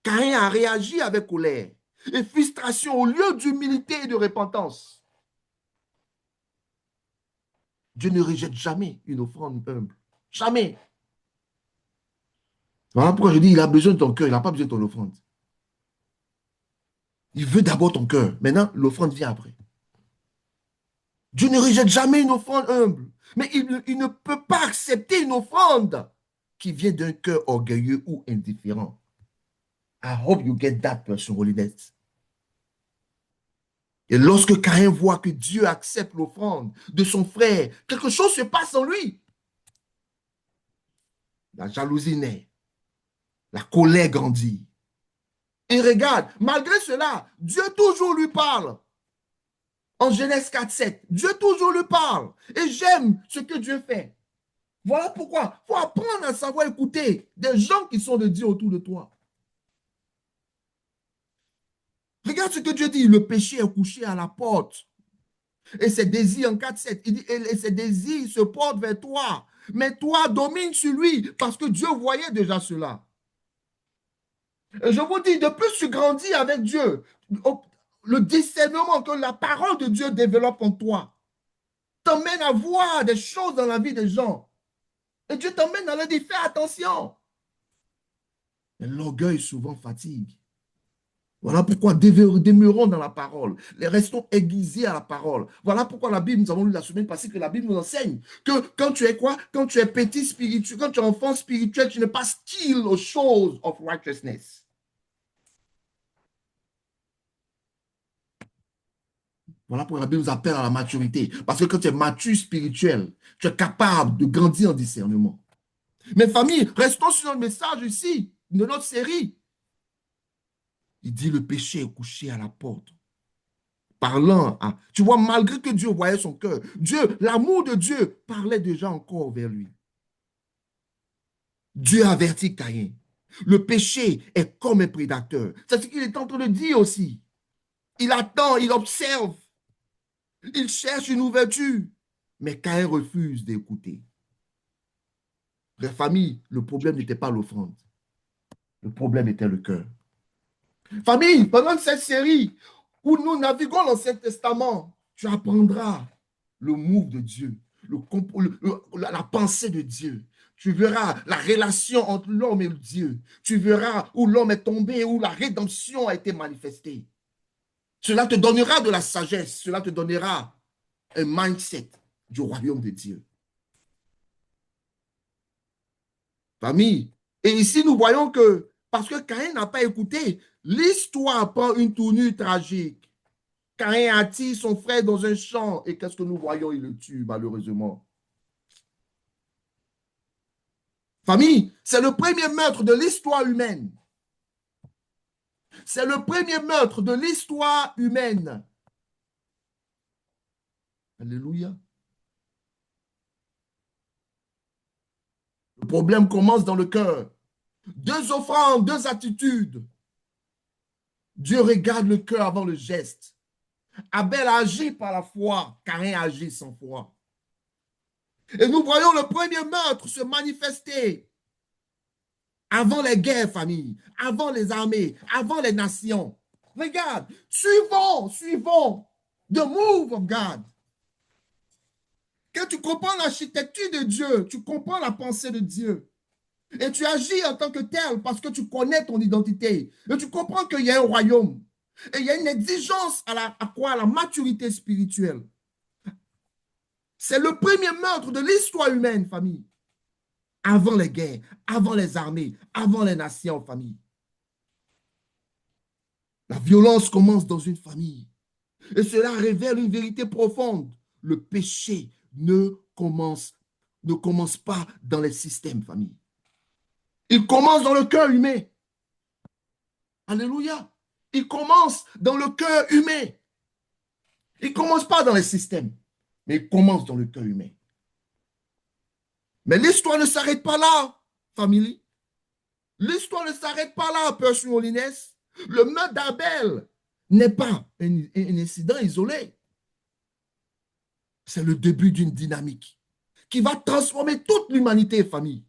Caïn a réagi avec colère et frustration au lieu d'humilité et de repentance. Dieu ne rejette jamais une offrande humble. Jamais. Voilà pourquoi je dis, il a besoin de ton cœur, il n'a pas besoin de ton offrande. Il veut d'abord ton cœur. Maintenant, l'offrande vient après. Dieu ne rejette jamais une offrande humble. Mais il ne peut pas accepter une offrande qui vient d'un cœur orgueilleux ou indifférent. I hope you get that person, holiness. Et lorsque Caïn voit que Dieu accepte l'offrande de son frère, quelque chose se passe en lui. La jalousie naît, la colère grandit. Et regarde, malgré cela, Dieu toujours lui parle. En Genèse 4:7, Dieu toujours lui parle. Et j'aime ce que Dieu fait. Voilà pourquoi il faut apprendre à savoir écouter des gens qui sont de Dieu autour de toi. Regarde ce que Dieu dit, le péché est couché à la porte. Et ses désirs en 4:7, il dit, et ses désirs se portent vers toi. Mais toi, domine sur lui, parce que Dieu voyait déjà cela. Et je vous dis, de plus tu grandis avec Dieu, le discernement que la parole de Dieu développe en toi t'emmène à voir des choses dans la vie des gens. Et Dieu t'emmène à leur dire, fais attention. Mais l'orgueil souvent fatigue. Voilà pourquoi demeurons dans la parole. Restons aiguisés à la parole. Voilà pourquoi la Bible, nous avons lu la semaine passée que la Bible nous enseigne que quand tu es quoi? Quand tu es petit spirituel, quand tu es enfant spirituel, tu n'es pas skill aux choses of righteousness. Voilà pourquoi la Bible nous appelle à la maturité. Parce que quand tu es mature spirituel, tu es capable de grandir en discernement. Mes familles, restons sur notre message ici, de notre série. Il dit le péché est couché à la porte. Parlant à... Tu vois, malgré que Dieu voyait son cœur, Dieu, l'amour de Dieu parlait déjà encore vers lui. Dieu avertit Caïn. Le péché est comme un prédateur. C'est ce qu'il est en train de dire aussi. Il attend, il observe, il cherche une ouverture. Mais Caïn refuse d'écouter. La famille, le problème n'était pas l'offrande. Le problème était le cœur. Famille, pendant cette série où nous naviguons l'Ancien Testament, tu apprendras le move de Dieu, la pensée de Dieu. Tu verras la relation entre l'homme et Dieu. Tu verras où l'homme est tombé, où la rédemption a été manifestée. Cela te donnera de la sagesse, cela te donnera un mindset du royaume de Dieu. Famille. Et ici, nous voyons que, parce que Caïn n'a pas écouté, l'histoire prend une tournure tragique. Caïn attire son frère dans un champ et qu'est-ce que nous voyons? Il le tue, malheureusement. Famille, c'est le premier meurtre de l'histoire humaine. C'est le premier meurtre de l'histoire humaine. Alléluia. Le problème commence dans le cœur. Deux offrandes, deux attitudes. Dieu regarde le cœur avant le geste. Abel agit par la foi, Caïn agit sans foi. Et nous voyons le premier meurtre se manifester avant les guerres, famille, avant les armées, avant les nations. Regarde, suivons the move of God. Quand tu comprends l'architecture de Dieu, tu comprends la pensée de Dieu. Et tu agis en tant que tel parce que tu connais ton identité. Et tu comprends qu'il y a un royaume. Et il y a une exigence à quoi? À la maturité spirituelle. C'est le premier meurtre de l'histoire humaine, famille. Avant les guerres, avant les armées, avant les nations, famille. La violence commence dans une famille. Et cela révèle une vérité profonde. Le péché ne commence pas dans les systèmes, famille. Il commence dans le cœur humain. Alléluia. Il commence dans le cœur humain. Il ne commence pas dans les systèmes, mais il commence dans le cœur humain. Mais l'histoire ne s'arrête pas là, famille. L'histoire ne s'arrête pas là, Percy Holiness. Le meurtre d'Abel n'est pas un incident isolé. C'est le début d'une dynamique qui va transformer toute l'humanité, famille.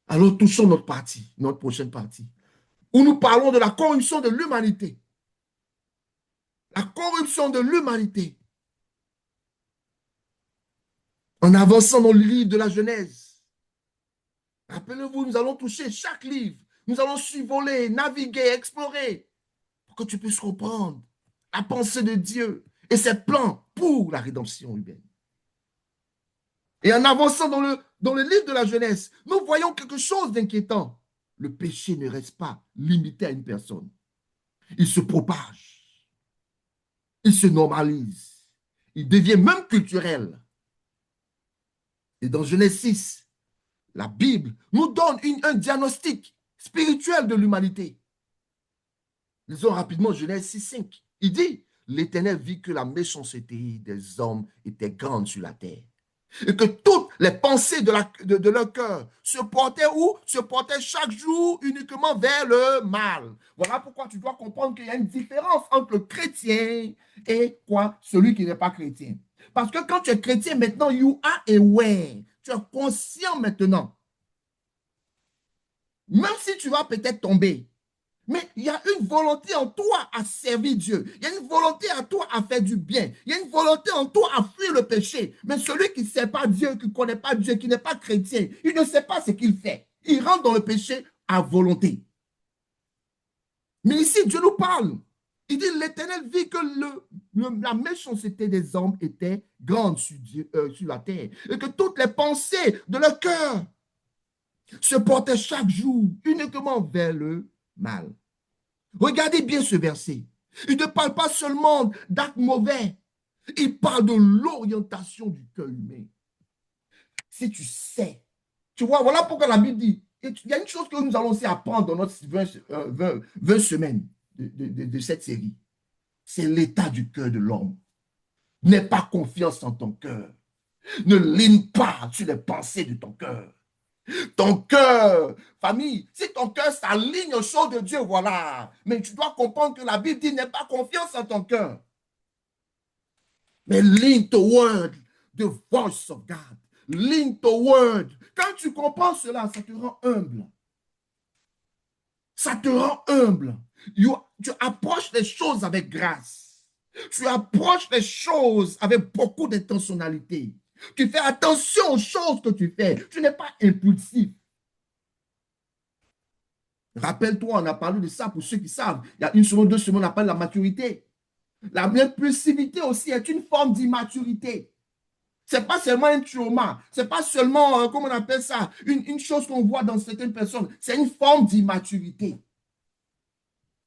Alors touchons notre partie, notre prochaine partie, où nous parlons de la corruption de l'humanité. La corruption de l'humanité. En avançant dans le livre de la Genèse. Rappelez-vous, nous allons toucher chaque livre. Nous allons survoler, naviguer, explorer, pour que tu puisses comprendre la pensée de Dieu et ses plans pour la rédemption humaine. Et en avançant dans le livre de la Genèse, nous voyons quelque chose d'inquiétant. Le péché ne reste pas limité à une personne. Il se propage. Il se normalise. Il devient même culturel. Et dans Genèse 6, la Bible nous donne un diagnostic spirituel de l'humanité. Lisons rapidement Genèse 6:5. Il dit, l'Éternel vit que la méchanceté des hommes était grande sur la terre. Et que toutes les pensées de leur cœur se portaient où? Se portaient chaque jour uniquement vers le mal. Voilà pourquoi tu dois comprendre qu'il y a une différence entre le chrétien et quoi? Celui qui n'est pas chrétien. Parce que quand tu es chrétien, maintenant, you are aware. Tu es conscient maintenant. Même si tu vas peut-être tomber, mais il y a une volonté en toi à servir Dieu. Il y a une volonté en toi à faire du bien. Il y a une volonté en toi à fuir le péché. Mais celui qui ne sait pas Dieu, qui ne connaît pas Dieu, qui n'est pas chrétien, il ne sait pas ce qu'il fait. Il rentre dans le péché à volonté. Mais ici, Dieu nous parle. Il dit, l'Éternel vit que la méchanceté des hommes était grande sur la terre. Et que toutes les pensées de leur cœur se portaient chaque jour uniquement vers le mal. Regardez bien ce verset. Il ne parle pas seulement d'actes mauvais. Il parle de l'orientation du cœur humain. Si tu sais, tu vois, voilà pourquoi la Bible dit, il y a une chose que nous allons aussi apprendre dans notre 20 semaines de cette série. C'est l'état du cœur de l'homme. N'aie pas confiance en ton cœur. Ne ligne pas sur les pensées de ton cœur. Ton cœur, famille, si ton cœur s'aligne aux choses de Dieu, voilà. Mais tu dois comprendre que la Bible dit n'aie pas confiance en ton cœur. Mais lean toward the voice of God. Lean toward. Quand tu comprends cela, ça te rend humble. Ça te rend humble. Tu approches les choses avec grâce. Tu approches les choses avec beaucoup d'intentionnalité. Tu fais attention aux choses que tu fais. Tu n'es pas impulsif. Rappelle-toi, on a parlé de ça pour ceux qui savent. Il y a 1 semaine, 2 semaines, on a parlé de la maturité. La impulsivité aussi est une forme d'immaturité. Ce n'est pas seulement un trauma. Ce n'est pas seulement, comment on appelle ça, une chose qu'on voit dans certaines personnes. C'est une forme d'immaturité.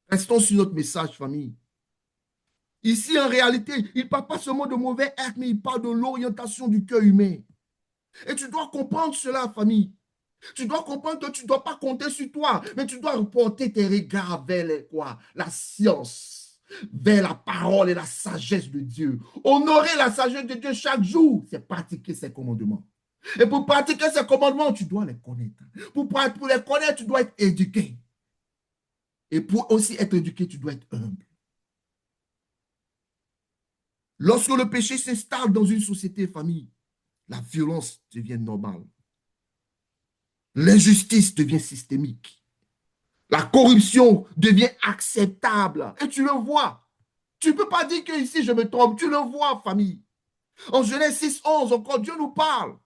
Restons sur notre message, famille. Ici, en réalité, il ne parle pas seulement de mauvais actes, mais il parle de l'orientation du cœur humain. Et tu dois comprendre cela, famille. Tu dois comprendre que tu ne dois pas compter sur toi, mais tu dois reporter tes regards vers quoi? La science, vers la parole et la sagesse de Dieu. Honorer la sagesse de Dieu chaque jour, c'est pratiquer ses commandements. Et pour pratiquer ses commandements, tu dois les connaître. Pour les connaître, tu dois être éduqué. Et pour aussi être éduqué, tu dois être humble. Lorsque le péché s'installe dans une société, famille, la violence devient normale. L'injustice devient systémique. La corruption devient acceptable. Et tu le vois. Tu ne peux pas dire que ici je me trompe. Tu le vois, famille. En Genèse 6:11, encore Dieu nous parle.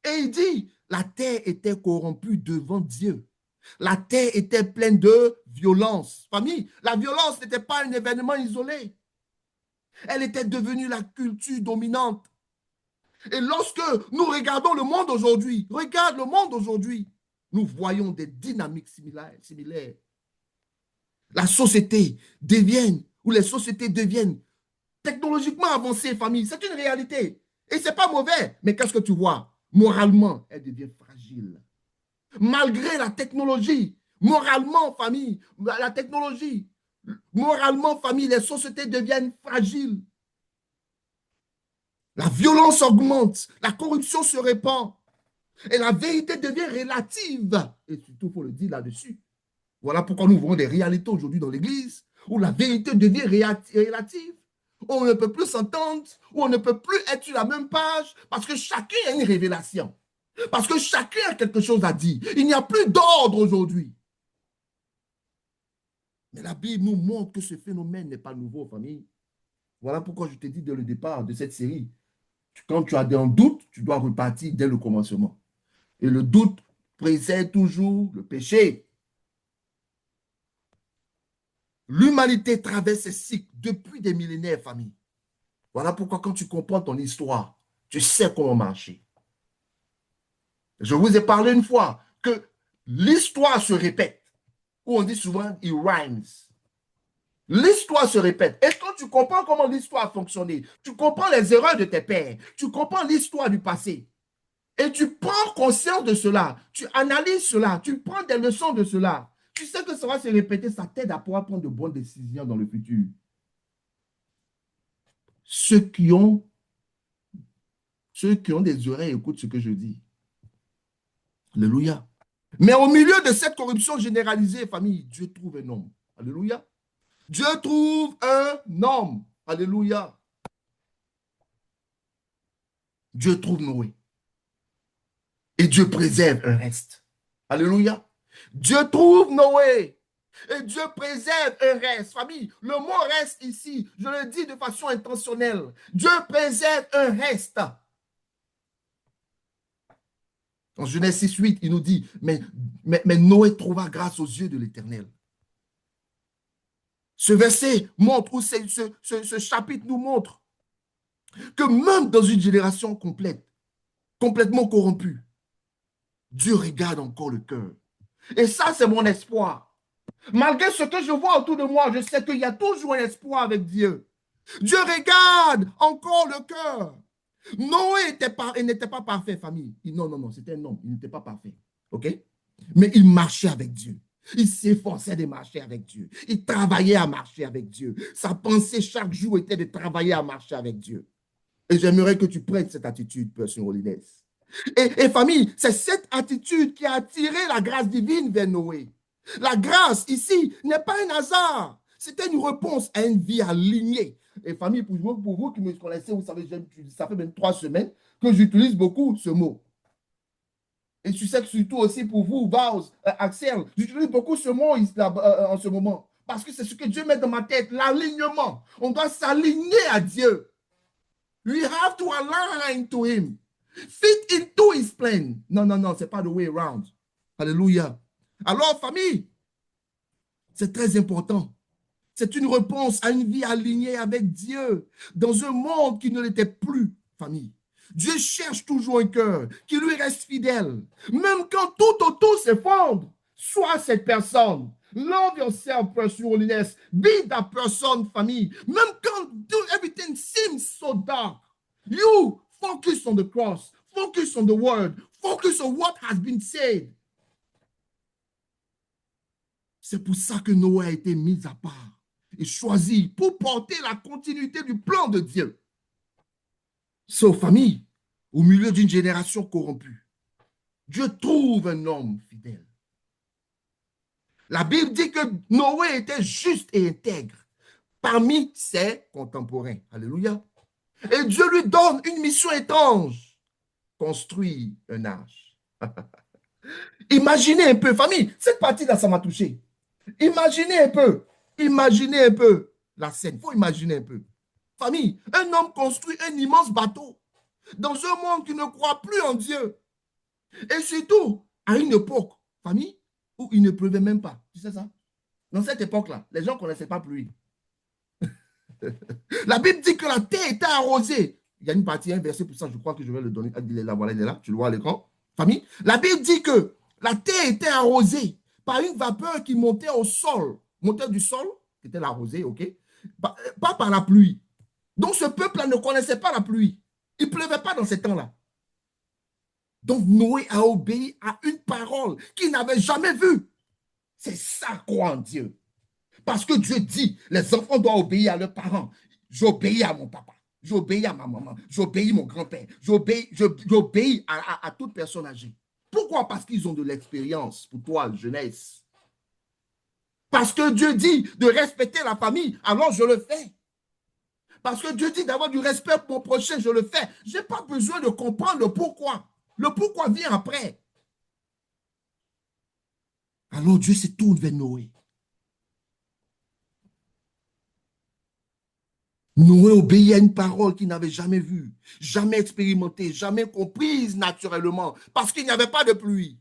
Et il dit, la terre était corrompue devant Dieu. La terre était pleine de violence. Famille, la violence n'était pas un événement isolé. Elle était devenue la culture dominante. Et lorsque nous regardons le monde aujourd'hui, regarde le monde aujourd'hui, nous voyons des dynamiques similaires. La société devient, ou les sociétés deviennent technologiquement avancées, famille. C'est une réalité. Et ce n'est pas mauvais. Mais qu'est-ce que tu vois? Moralement, elle devient fragile. Malgré la technologie, moralement, famille, la technologie, moralement, famille, les sociétés deviennent fragiles. La violence augmente, la corruption se répand et la vérité devient relative. Et surtout, il faut le dire là-dessus. Voilà pourquoi nous voyons des réalités aujourd'hui dans l'Église où la vérité devient relative, où on ne peut plus s'entendre, où on ne peut plus être sur la même page parce que chacun a une révélation, parce que chacun a quelque chose à dire. Il n'y a plus d'ordre aujourd'hui. Mais la Bible nous montre que ce phénomène n'est pas nouveau, famille. Voilà pourquoi je te dis dès le départ de cette série, quand tu as un doute, tu dois repartir dès le commencement. Et le doute précède toujours le péché. L'humanité traverse ces cycles depuis des millénaires, famille. Voilà pourquoi quand tu comprends ton histoire, tu sais comment marcher. Je vous ai parlé une fois que l'histoire se répète. Ou on dit souvent, it rhymes. L'histoire se répète. Et quand tu comprends comment l'histoire a fonctionné, tu comprends les erreurs de tes pères, tu comprends l'histoire du passé, et tu prends conscience de cela, tu analyses cela, tu prends des leçons de cela, tu sais que ça va se répéter, ça t'aide à pouvoir prendre de bonnes décisions dans le futur. Ceux qui ont des oreilles écoutent ce que je dis. Alléluia. Mais au milieu de cette corruption généralisée, famille, Dieu trouve un homme. Alléluia. Dieu trouve un homme. Alléluia. Dieu trouve Noé. Et Dieu préserve un reste. Alléluia. Dieu trouve Noé. Et Dieu préserve un reste. Famille, le mot reste ici, je le dis de façon intentionnelle. Dieu préserve un reste. En Genèse 6:8, il nous dit, mais Noé trouva grâce aux yeux de l'Éternel. Ce verset montre, ou ce chapitre nous montre que même dans une génération complètement corrompue, Dieu regarde encore le cœur. Et ça, c'est mon espoir. Malgré ce que je vois autour de moi, je sais qu'il y a toujours un espoir avec Dieu. Dieu regarde encore le cœur. Noé n'était pas parfait, famille. Non, c'était un homme. Il n'était pas parfait. OK? Mais il marchait avec Dieu. Il s'efforçait de marcher avec Dieu. Il travaillait à marcher avec Dieu. Sa pensée chaque jour était de travailler à marcher avec Dieu. Et j'aimerais que tu prennes cette attitude, Person Holiness. Et famille, c'est cette attitude qui a attiré la grâce divine vers Noé. La grâce ici n'est pas un hasard. C'était une réponse à une vie alignée. Et famille, pour vous qui me connaissez, vous savez, ça fait même 3 semaines que j'utilise beaucoup ce mot. Et tu sais que surtout aussi pour vous, Vaz, Axel, j'utilise beaucoup ce mot en ce moment. Parce que c'est ce que Dieu met dans ma tête, l'alignement. On doit s'aligner à Dieu. We have to align to him. Fit into his plan. Non, non, non, c'est pas the way around. Alléluia. Alors, famille, c'est très important. C'est une réponse à une vie alignée avec Dieu dans un monde qui ne l'était plus, famille. Dieu cherche toujours un cœur qui lui reste fidèle. Même quand tout autour s'effondre, sois cette personne. Love yourself, pursue holiness. Be that person, famille. Même quand everything seems so dark, you focus on the cross. Focus on the word. Focus on what has been said. C'est pour ça que Noé a été mis à part et choisi pour porter la continuité du plan de Dieu. Sauf famille, au milieu d'une génération corrompue, Dieu trouve un homme fidèle. La Bible dit que Noé était juste et intègre parmi ses contemporains. Alléluia. Et Dieu lui donne une mission étrange. Construire un arche. Imaginez un peu, famille, cette partie-là, ça m'a touché. Imaginez un peu la scène. Il faut imaginer un peu. Famille, un homme construit un immense bateau dans un monde qui ne croit plus en Dieu. Et surtout, à une époque, famille, où il ne pleuvait même pas. Tu sais ça? Dans cette époque-là, les gens ne connaissaient pas pluie. La Bible dit que la terre était arrosée. Il y a une partie, un verset pour ça, je crois que je vais le donner. Il est là, voilà, il est là, tu le vois à l'écran. Famille, la Bible dit que la terre était arrosée par une vapeur qui montait au sol, montait du sol, qui était la rosée, ok? Pas par la pluie. Donc ce peuple-là ne connaissait pas la pluie. Il ne pleuvait pas dans ces temps-là. Donc Noé a obéi à une parole qu'il n'avait jamais vue. C'est ça, croire en Dieu. Parce que Dieu dit, les enfants doivent obéir à leurs parents. J'obéis à mon papa, j'obéis à ma maman, j'obéis à mon grand-père, j'obéis à toute personne âgée. Pourquoi? Parce qu'ils ont de l'expérience pour toi, jeunesse. Parce que Dieu dit de respecter la famille, alors je le fais. Parce que Dieu dit d'avoir du respect pour mon prochain, je le fais. Je n'ai pas besoin de comprendre le pourquoi. Le pourquoi vient après. Alors Dieu se tourne vers Noé. Noé obéit à une parole qu'il n'avait jamais vue, jamais expérimentée, jamais comprise naturellement, parce qu'il n'y avait pas de pluie.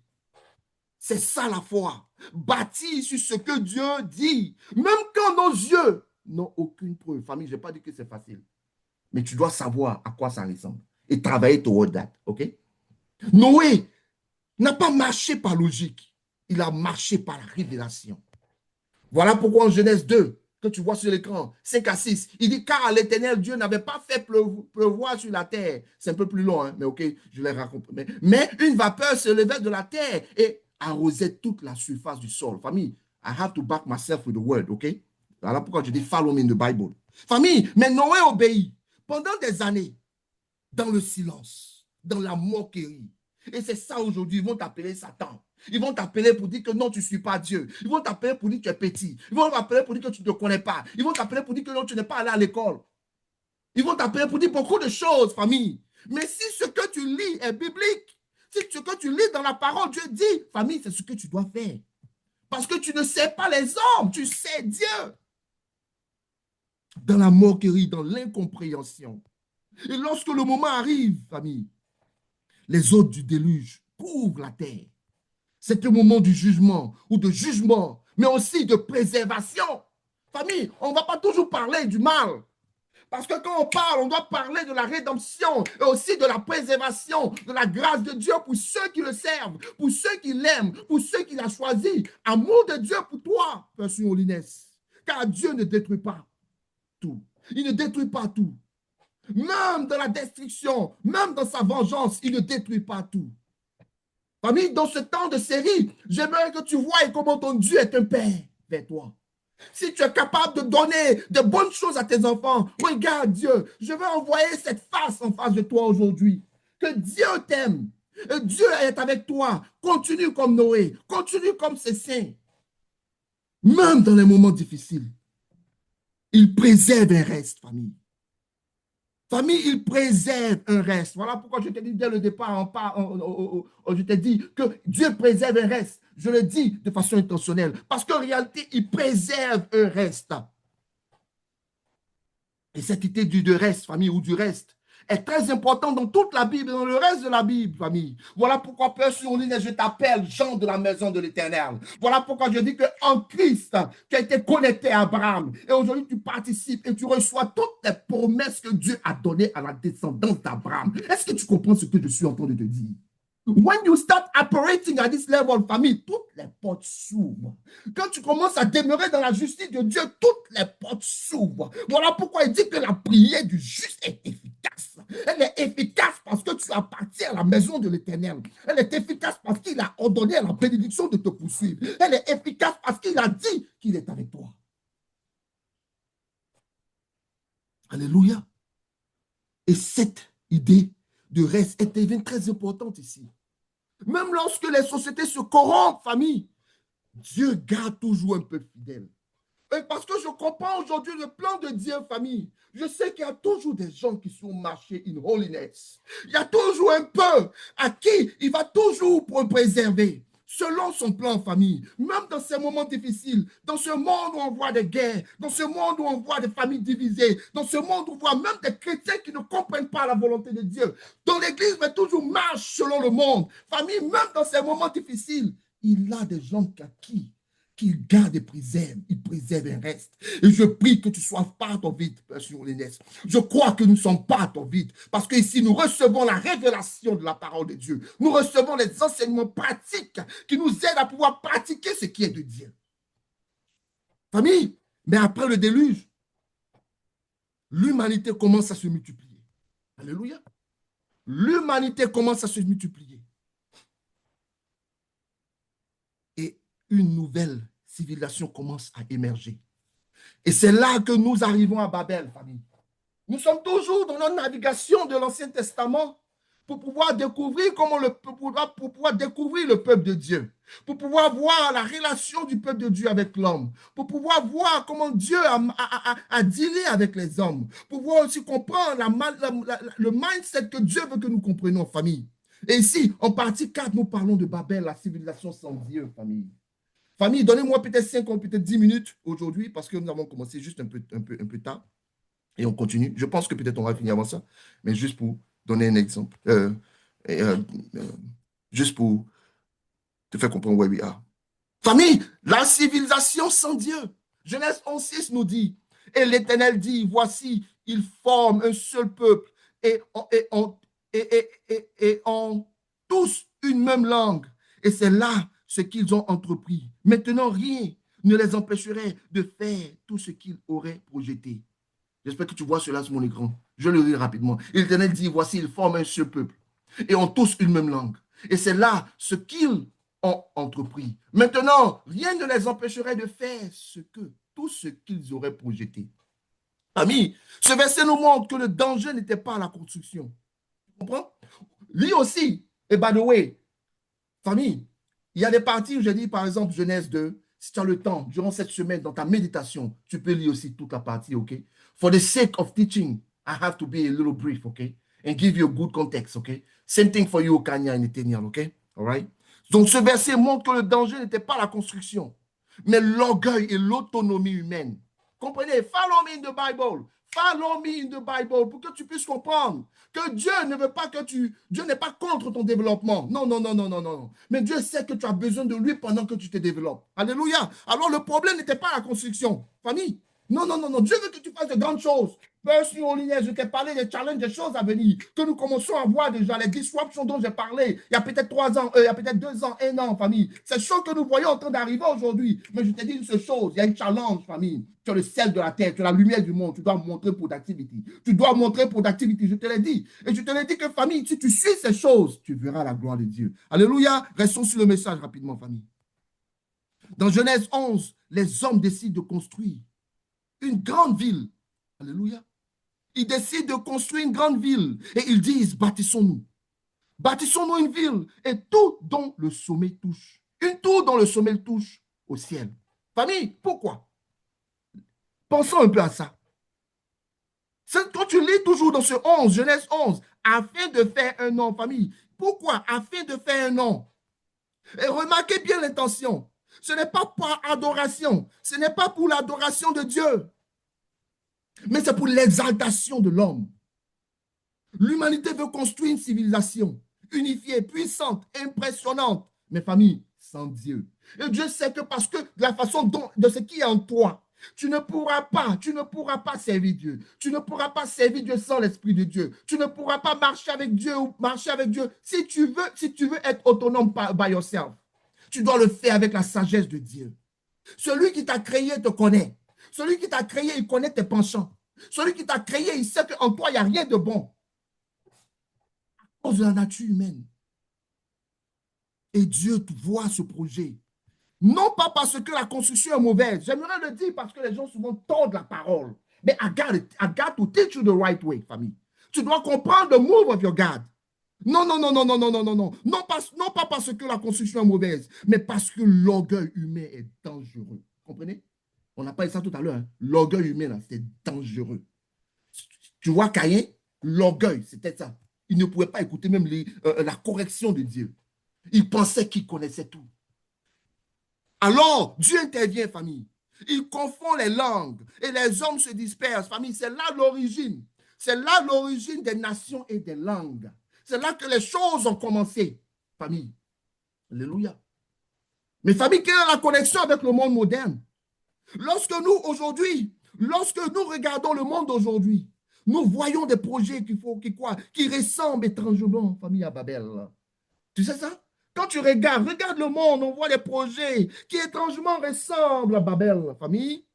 C'est ça la foi, bâtie sur ce que Dieu dit, même quand nos yeux n'ont aucune preuve. Famille, je n'ai pas dit que c'est facile, mais tu dois savoir à quoi ça ressemble et travailler toward that, ok? Noé n'a pas marché par logique, il a marché par la révélation. Voilà pourquoi en Genèse 2, que tu vois sur l'écran, 5 à 6, il dit, car l'Éternel Dieu n'avait pas fait pleuvoir sur la terre. C'est un peu plus long, hein, mais ok, je l'ai raconté. Mais une vapeur se levait de la terre et arrosait toute la surface du sol. Famille, I have to back myself with the word, ok? Voilà pourquoi je dis, follow me in the Bible. Famille, mais Noé obéit pendant des années dans le silence, dans la moquerie. Et c'est ça aujourd'hui, ils vont t'appeler Satan. Ils vont t'appeler pour dire que non, tu ne suis pas Dieu. Ils vont t'appeler pour dire que tu es petit. Ils vont t'appeler pour dire que tu ne te connais pas. Ils vont t'appeler pour dire que non, tu n'es pas allé à l'école. Ils vont t'appeler pour dire beaucoup de choses, famille. Mais si ce que tu lis est biblique, si ce que tu lis dans la parole, Dieu dit, famille, c'est ce que tu dois faire. Parce que tu ne sais pas les hommes, tu sais Dieu. Dans la moquerie, dans l'incompréhension. Et lorsque le moment arrive, famille, les eaux du déluge couvrent la terre. C'est un moment du jugement ou de jugement, mais aussi de préservation. Famille, on ne va pas toujours parler du mal. Parce que quand on parle, on doit parler de la rédemption et aussi de la préservation, de la grâce de Dieu pour ceux qui le servent, pour ceux qui l'aiment, pour ceux qui l'ont choisi. Amour de Dieu pour toi, Père Holiness. Car Dieu ne détruit pas tout. Il ne détruit pas tout. Même dans la destruction, même dans sa vengeance, il ne détruit pas tout. Famille, dans ce temps de série, j'aimerais que tu vois comment ton Dieu est un père vers toi. Si tu es capable de donner de bonnes choses à tes enfants, regarde Dieu, je vais envoyer cette face en face de toi aujourd'hui. Que Dieu t'aime. Dieu est avec toi. Continue comme Noé. Continue comme ces saints. Même dans les moments difficiles. Il préserve un reste, famille. Famille, il préserve un reste. Voilà pourquoi je te dis dès le départ, je te dis que Dieu préserve un reste. Je le dis de façon intentionnelle. Parce qu'en réalité, il préserve un reste. Et cette idée de reste, famille, ou du reste, est très importante dans toute la Bible, dans le reste de la Bible, famille. Voilà pourquoi, Père surligne, je t'appelle Jean de la maison de l'Éternel. Voilà pourquoi je dis qu'en Christ, tu as été connecté à Abraham. Et aujourd'hui, tu participes et tu reçois toutes les promesses que Dieu a données à la descendance d'Abraham. Est-ce que tu comprends ce que je suis en train de te dire? When you start operating at this level, famille, toutes les portes s'ouvrent. Quand tu commences à demeurer dans la justice de Dieu, toutes les portes s'ouvrent. Voilà pourquoi il dit que la prière du juste est efficace. Elle est efficace parce que tu appartiens à la maison de l'Éternel. Elle est efficace parce qu'il a ordonné à la bénédiction de te poursuivre. Elle est efficace parce qu'il a dit qu'il est avec toi. Alléluia. Et cette idée de reste est très importante ici. Même lorsque les sociétés se corrompent, famille, Dieu garde toujours un peu fidèle. Et parce que je comprends aujourd'hui le plan de Dieu, famille. Je sais qu'il y a toujours des gens qui sont marchés in holiness. Il y a toujours un peu à qui il va toujours préserver selon son plan, famille. Même dans ces moments difficiles, dans ce monde où on voit des guerres, dans ce monde où on voit des familles divisées, dans ce monde où on voit même des chrétiens qui ne comprennent pas la volonté de Dieu, dont l'Église va toujours marche selon le monde. Famille, même dans ces moments difficiles, il a des gens qui qu'il garde et préserve, il préserve un reste. Et je prie que tu sois pas à ton vide, Père Lénès. Je crois que nous ne sommes pas à ton vide, parce que ici nous recevons la révélation de la parole de Dieu. Nous recevons les enseignements pratiques qui nous aident à pouvoir pratiquer ce qui est de Dieu. Famille, mais après le déluge, l'humanité commence à se multiplier. Alléluia. L'humanité commence à se multiplier. Et une nouvelle civilisation commence à émerger. Et c'est là que nous arrivons à Babel, famille. Nous sommes toujours dans notre navigation de l'Ancien Testament pour pouvoir découvrir pour pouvoir découvrir le peuple de Dieu, pour pouvoir voir la relation du peuple de Dieu avec l'homme, pour pouvoir voir comment Dieu a dealé avec les hommes, pour pouvoir aussi comprendre le mindset que Dieu veut que nous comprenions, famille. Et ici, en partie 4, nous parlons de Babel, la civilisation sans Dieu, famille. Famille, donnez-moi peut-être 5 ou peut-être 10 minutes aujourd'hui, parce que nous avons commencé juste un peu tard. Et on continue. Je pense que peut-être on va finir avant ça, mais juste pour donner un exemple. Euh, euh, juste pour te faire comprendre where we are. Famille, la civilisation sans Dieu. Genèse 11:6 nous dit, et l'Éternel dit, voici, ils forment un seul peuple et ont tous une même langue. Et c'est là ce qu'ils ont entrepris. Maintenant, rien ne les empêcherait de faire tout ce qu'ils auraient projeté. J'espère que tu vois cela sur mon écran. Je le lis rapidement. L'Éternel dit, voici, ils forment un seul peuple et ont tous une même langue. Et c'est là ce qu'ils ont entrepris. Maintenant, rien ne les empêcherait de faire tout ce qu'ils auraient projeté. Amis, ce verset nous montre que le danger n'était pas à la construction. Tu comprends? Lui aussi, et by the way, famille, il y a des parties où j'ai dit, par exemple, Genèse 2, si tu as le temps, durant cette semaine, dans ta méditation, tu peux lire aussi toute la partie, OK? For the sake of teaching, I have to be a little brief, OK? And give you a good context, OK? Same thing for you, Kanya and Nathaniel, OK? All right? Donc, ce verset montre que le danger n'était pas la construction, mais l'orgueil et l'autonomie humaine. Comprenez? Follow me in the Bible. Follow me in the Bible pour que tu puisses comprendre que Dieu ne veut pas que Dieu n'est pas contre ton développement. Non, non, non, non, non, non. Mais Dieu sait que tu as besoin de lui pendant que tu te développes. Alléluia. Alors le problème n'était pas la construction. Famille. Non, non, non, non. Dieu veut que tu fasses de grandes choses. Je t'ai parlé des challenges, des choses à venir, que nous commençons à voir déjà, les disruptions dont j'ai parlé il y a peut-être 3 ans, il y a peut-être 2 ans, 1 an, famille. C'est choses que nous voyons en train d'arriver aujourd'hui. Mais je te dis une seule chose, il y a une challenge, famille. Tu es le sel de la terre, tu es la lumière du monde, tu dois montrer productivité. Tu dois montrer productivité, je te l'ai dit. Et je te l'ai dit que, famille, si tu suis ces choses, tu verras la gloire de Dieu. Alléluia. Restons sur le message rapidement, famille. Dans Genèse 11, les hommes décident de construire une grande ville. Alléluia. Ils décident de construire une grande ville et ils disent, bâtissons-nous. Bâtissons-nous une ville et tout dont le sommet touche. Une tour dont le sommet touche au ciel. Famille, pourquoi? Pensons un peu à ça. Quand tu lis toujours dans ce 11, Genèse 11, afin de faire un nom, famille. Pourquoi? Afin de faire un nom. Et remarquez bien l'intention. Ce n'est pas par adoration. Ce n'est pas pour l'adoration de Dieu. Mais c'est pour l'exaltation de l'homme. L'humanité veut construire une civilisation unifiée, puissante, impressionnante. Mes familles, sans Dieu. Et Dieu sait que parce que de la façon de ce qui est en toi, tu ne pourras pas servir Dieu. Tu ne pourras pas servir Dieu sans l'Esprit de Dieu. Tu ne pourras pas marcher avec Dieu ou marcher avec Dieu si tu veux être autonome by yourself. Tu dois le faire avec la sagesse de Dieu. Celui qui t'a créé te connaît. Celui qui t'a créé, il connaît tes penchants. Celui qui t'a créé, il sait qu'en toi, il n'y a rien de bon. À cause de la nature humaine. Et Dieu voit ce projet. Non pas parce que la construction est mauvaise. J'aimerais le dire parce que les gens souvent tordent la parole. Mais I got to teach you the right way, famille. Tu dois comprendre the move of your God. Non, non, non, non, non, non, non, non, non. Non pas parce que la construction est mauvaise, mais parce que l'orgueil humain est dangereux. Comprenez? On a parlé de ça tout à l'heure. Hein? L'orgueil humain, c'est dangereux. Tu vois, Caïn, l'orgueil, c'était ça. Il ne pouvait pas écouter même la correction de Dieu. Il pensait qu'il connaissait tout. Alors, Dieu intervient, famille. Il confond les langues et les hommes se dispersent, famille. C'est là l'origine. C'est là l'origine des nations et des langues. C'est là que les choses ont commencé, famille. Alléluia. Mais famille, quelle est la connexion avec le monde moderne? Lorsque nous regardons le monde d'aujourd'hui, nous voyons des projets qui ressemblent étrangement, famille, à Babel. Tu sais ça? Quand tu regarde le monde, on voit des projets qui étrangement ressemblent à Babel, famille.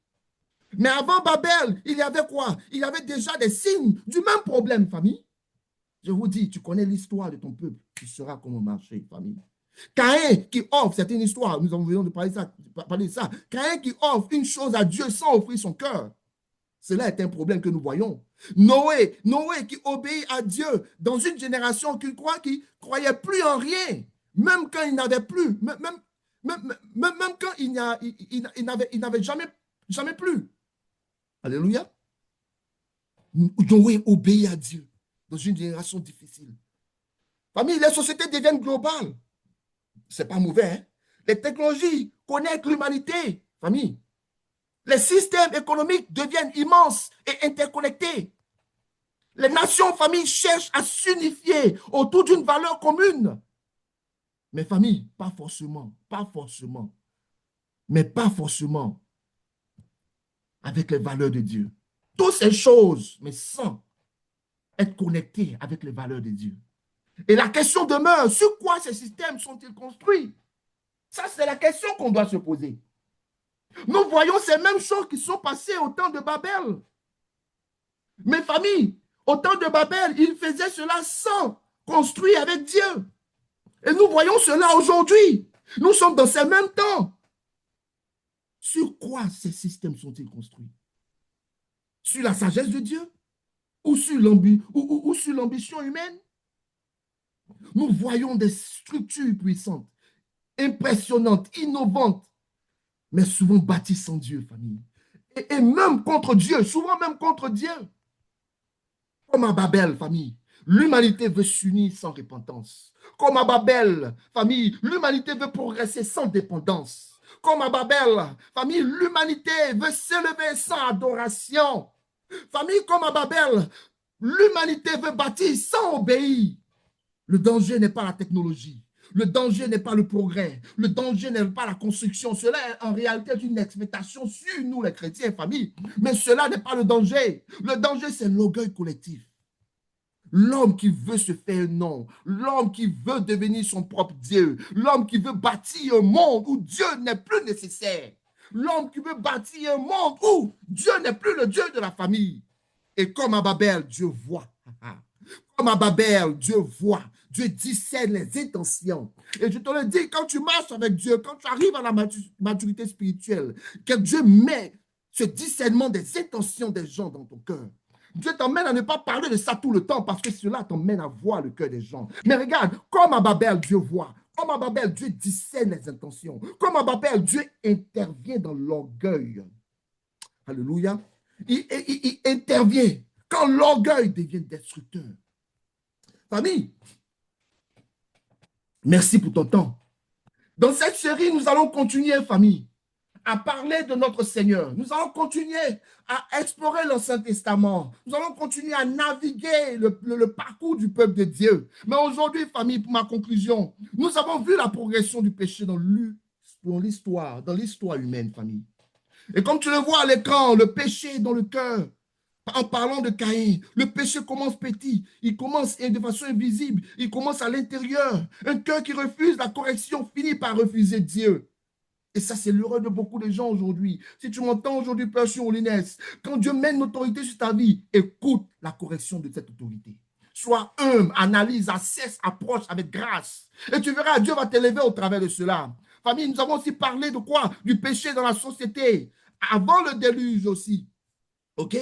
Mais avant Babel, il y avait quoi? Il y avait déjà des signes du même problème, famille. Je vous dis, tu connais l'histoire de ton peuple, tu sauras comment marcher, famille. Caïn qui offre, c'est une histoire, nous venons de parler de ça. Caïn qui offre une chose à Dieu sans offrir son cœur. Cela est un problème que nous voyons. Noé qui obéit à Dieu dans une génération qui croyait plus en rien, même quand il n'avait plus, même quand il n'avait jamais plus. Alléluia. Noé obéit à Dieu dans une génération difficile. Famille, les sociétés deviennent globales. C'est pas mauvais, hein? Les technologies connectent l'humanité, famille. Les systèmes économiques deviennent immenses et interconnectés. Les nations, familles cherchent à s'unifier autour d'une valeur commune. Mais famille, pas forcément, mais pas forcément avec les valeurs de Dieu. Toutes ces choses, mais sans être connectées avec les valeurs de Dieu. Et la question demeure, sur quoi ces systèmes sont-ils construits? Ça, c'est la question qu'on doit se poser. Nous voyons ces mêmes choses qui sont passées au temps de Babel. Mes familles, au temps de Babel, ils faisaient cela sans construire avec Dieu. Et nous voyons cela aujourd'hui. Nous sommes dans ces mêmes temps. Sur quoi ces systèmes sont-ils construits? Sur la sagesse de Dieu? Ou sur l'ambition humaine? Nous voyons des structures puissantes, impressionnantes, innovantes, mais souvent bâties sans Dieu, famille. Et même contre Dieu, souvent même contre Dieu. Comme à Babel, famille, l'humanité veut s'unir sans repentance. Comme à Babel, famille, l'humanité veut progresser sans dépendance. Comme à Babel, famille, l'humanité veut s'élever sans adoration. Famille, comme à Babel, l'humanité veut bâtir sans obéir. Le danger n'est pas la technologie. Le danger n'est pas le progrès. Le danger n'est pas la construction. Cela est en réalité une expectation sur nous, les chrétiens, famille. Mais cela n'est pas le danger. Le danger, c'est l'orgueil collectif. L'homme qui veut se faire un nom, l'homme qui veut devenir son propre Dieu, l'homme qui veut bâtir un monde où Dieu n'est plus nécessaire, l'homme qui veut bâtir un monde où Dieu n'est plus le Dieu de la famille. Et comme à Babel, Dieu voit. Comme à Babel, Dieu voit. Dieu discerne les intentions. Et je te le dis, quand tu marches avec Dieu, quand tu arrives à la maturité spirituelle, que Dieu met ce discernement des intentions des gens dans ton cœur. Dieu t'emmène à ne pas parler de ça tout le temps parce que cela t'emmène à voir le cœur des gens. Mais regarde, comme à Babel, Dieu voit. Comme à Babel, Dieu discerne les intentions. Comme à Babel, Dieu intervient dans l'orgueil. Alléluia. Il intervient quand l'orgueil devient destructeur. Famille, merci pour ton temps. Dans cette série, nous allons continuer, famille, à parler de notre Seigneur. Nous allons continuer à explorer l'Ancien Testament. Nous allons continuer à naviguer le parcours du peuple de Dieu. Mais aujourd'hui, famille, pour ma conclusion, nous avons vu la progression du péché dans l'histoire humaine, famille. Et comme tu le vois à l'écran, le péché dans le cœur, en parlant de Caïn, le péché commence petit, il commence de façon invisible, il commence à l'intérieur. Un cœur qui refuse la correction finit par refuser Dieu. Et ça, c'est l'erreur de beaucoup de gens aujourd'hui. Si tu m'entends aujourd'hui, Père Olinès, quand Dieu met une autorité sur ta vie, écoute la correction de cette autorité. Sois humble, analyse, assesse, approche avec grâce. Et tu verras, Dieu va t'élever au travers de cela. Famille, nous avons aussi parlé de quoi? Du péché dans la société. Avant le déluge aussi. OK?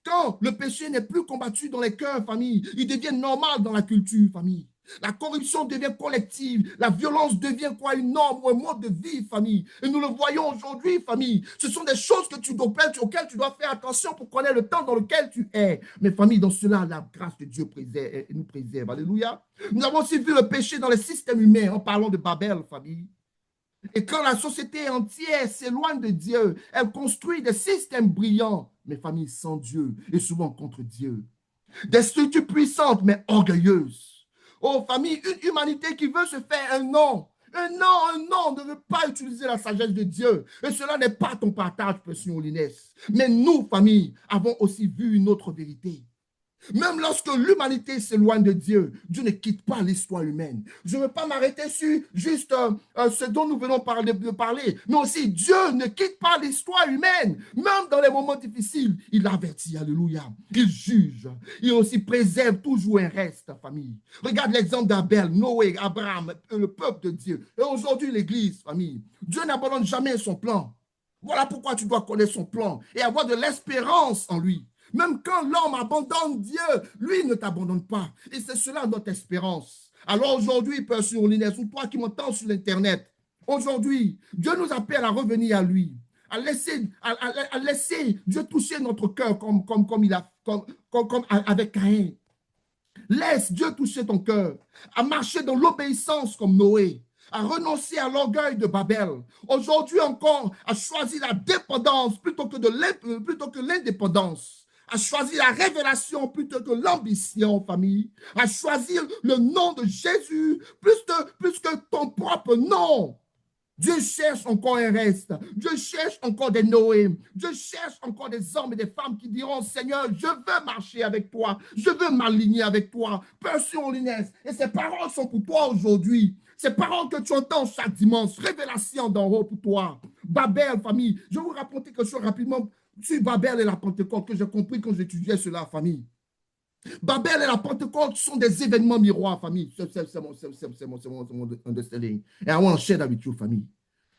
Quand le péché n'est plus combattu dans les cœurs, famille, il devient normal dans la culture, famille. La corruption devient collective. La violence devient quoi? Une norme ou un mode de vie, famille. Et nous le voyons aujourd'hui, famille. Ce sont des choses auxquelles tu dois faire attention pour connaître le temps dans lequel tu es. Mais famille, dans cela, la grâce de Dieu nous préserve. Alléluia. Nous avons aussi vu le péché dans les systèmes humains en parlant de Babel, famille. Et quand la société entière s'éloigne de Dieu, elle construit des systèmes brillants, mais famille sans Dieu et souvent contre Dieu. Des structures puissantes, mais orgueilleuses. Oh, famille, une humanité qui veut se faire un nom. Un nom ne veut pas utiliser la sagesse de Dieu. Et cela n'est pas ton partage, Monsieur Olinès. Mais nous, famille, avons aussi vu une autre vérité. Même lorsque l'humanité s'éloigne de Dieu, Dieu ne quitte pas l'histoire humaine. Je ne veux pas m'arrêter sur juste ce dont nous venons de parler, mais aussi Dieu ne quitte pas l'histoire humaine. Même dans les moments difficiles, il avertit, alléluia. Il juge. Il aussi préserve toujours un reste, famille. Regarde l'exemple d'Abel, Noé, Abraham, le peuple de Dieu. Et aujourd'hui, l'Église, famille. Dieu n'abandonne jamais son plan. Voilà pourquoi tu dois connaître son plan et avoir de l'espérance en lui. Même quand l'homme abandonne Dieu, lui ne t'abandonne pas. Et c'est cela notre espérance. Alors aujourd'hui, Père Olinès, ou toi qui m'entends sur l'Internet, aujourd'hui, Dieu nous appelle à revenir à lui, à laisser Dieu toucher notre cœur comme avec Caïn. Laisse Dieu toucher ton cœur, à marcher dans l'obéissance comme Noé, à renoncer à l'orgueil de Babel. Aujourd'hui encore, à choisir la dépendance plutôt que l'indépendance. À choisir la révélation plutôt que l'ambition, famille. À choisir le nom de Jésus plus que ton propre nom. Dieu cherche encore un reste. Dieu cherche encore des Noé. Dieu cherche encore des hommes et des femmes qui diront, Seigneur, je veux marcher avec toi. Je veux m'aligner avec toi. Père Olinès. Et ces paroles sont pour toi aujourd'hui. Ces paroles que tu entends chaque dimanche. Révélation d'en haut pour toi. Babel, famille. Je vais vous raconter quelque chose rapidement sur Babel et la Pentecôte que j'ai compris quand j'étudiais cela, famille. Babel et la Pentecôte sont des événements miroirs, famille. C'est mon understanding. And I want to share that with you, famille.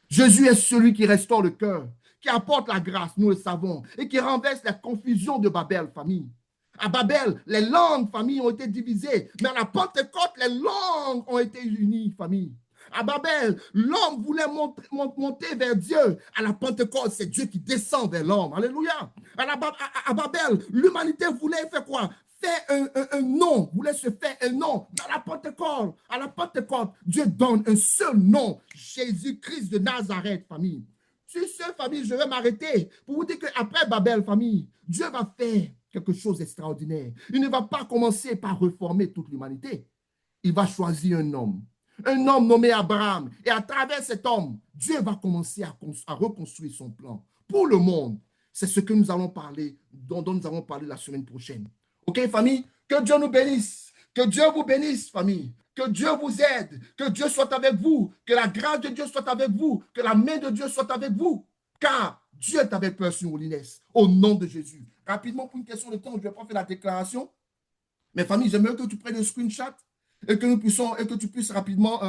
Jésus est celui qui restaure le cœur, qui apporte la grâce, nous le savons, et qui renverse la confusion de Babel, famille. À Babel, les langues, famille, ont été divisées, mais à la Pentecôte, les langues ont été unies, famille. À Babel, l'homme voulait monter vers Dieu. À la Pentecôte, c'est Dieu qui descend vers l'homme. Alléluia. À Babel, l'humanité voulait faire quoi? Faire un nom, voulait se faire un nom. Dans la Pentecôte, à la Pentecôte, Dieu donne un seul nom, Jésus-Christ de Nazareth, famille. Sur ce, famille, je vais m'arrêter pour vous dire qu'après Babel, famille, Dieu va faire quelque chose d'extraordinaire. Il ne va pas commencer par réformer toute l'humanité. Il va choisir un homme nommé Abraham. Et à travers cet homme, Dieu va commencer à reconstruire son plan pour le monde. C'est ce que nous allons parler, dont nous allons parler la semaine prochaine. OK, famille? Que Dieu nous bénisse. Que Dieu vous bénisse, famille. Que Dieu vous aide. Que Dieu soit avec vous. Que la grâce de Dieu soit avec vous. Que la main de Dieu soit avec vous. Car Dieu est avec Père Olinès. Au nom de Jésus. Rapidement, pour une question de temps, je ne vais pas faire la déclaration. Mais famille, j'aimerais que tu prennes un screenshot et que tu puisses rapidement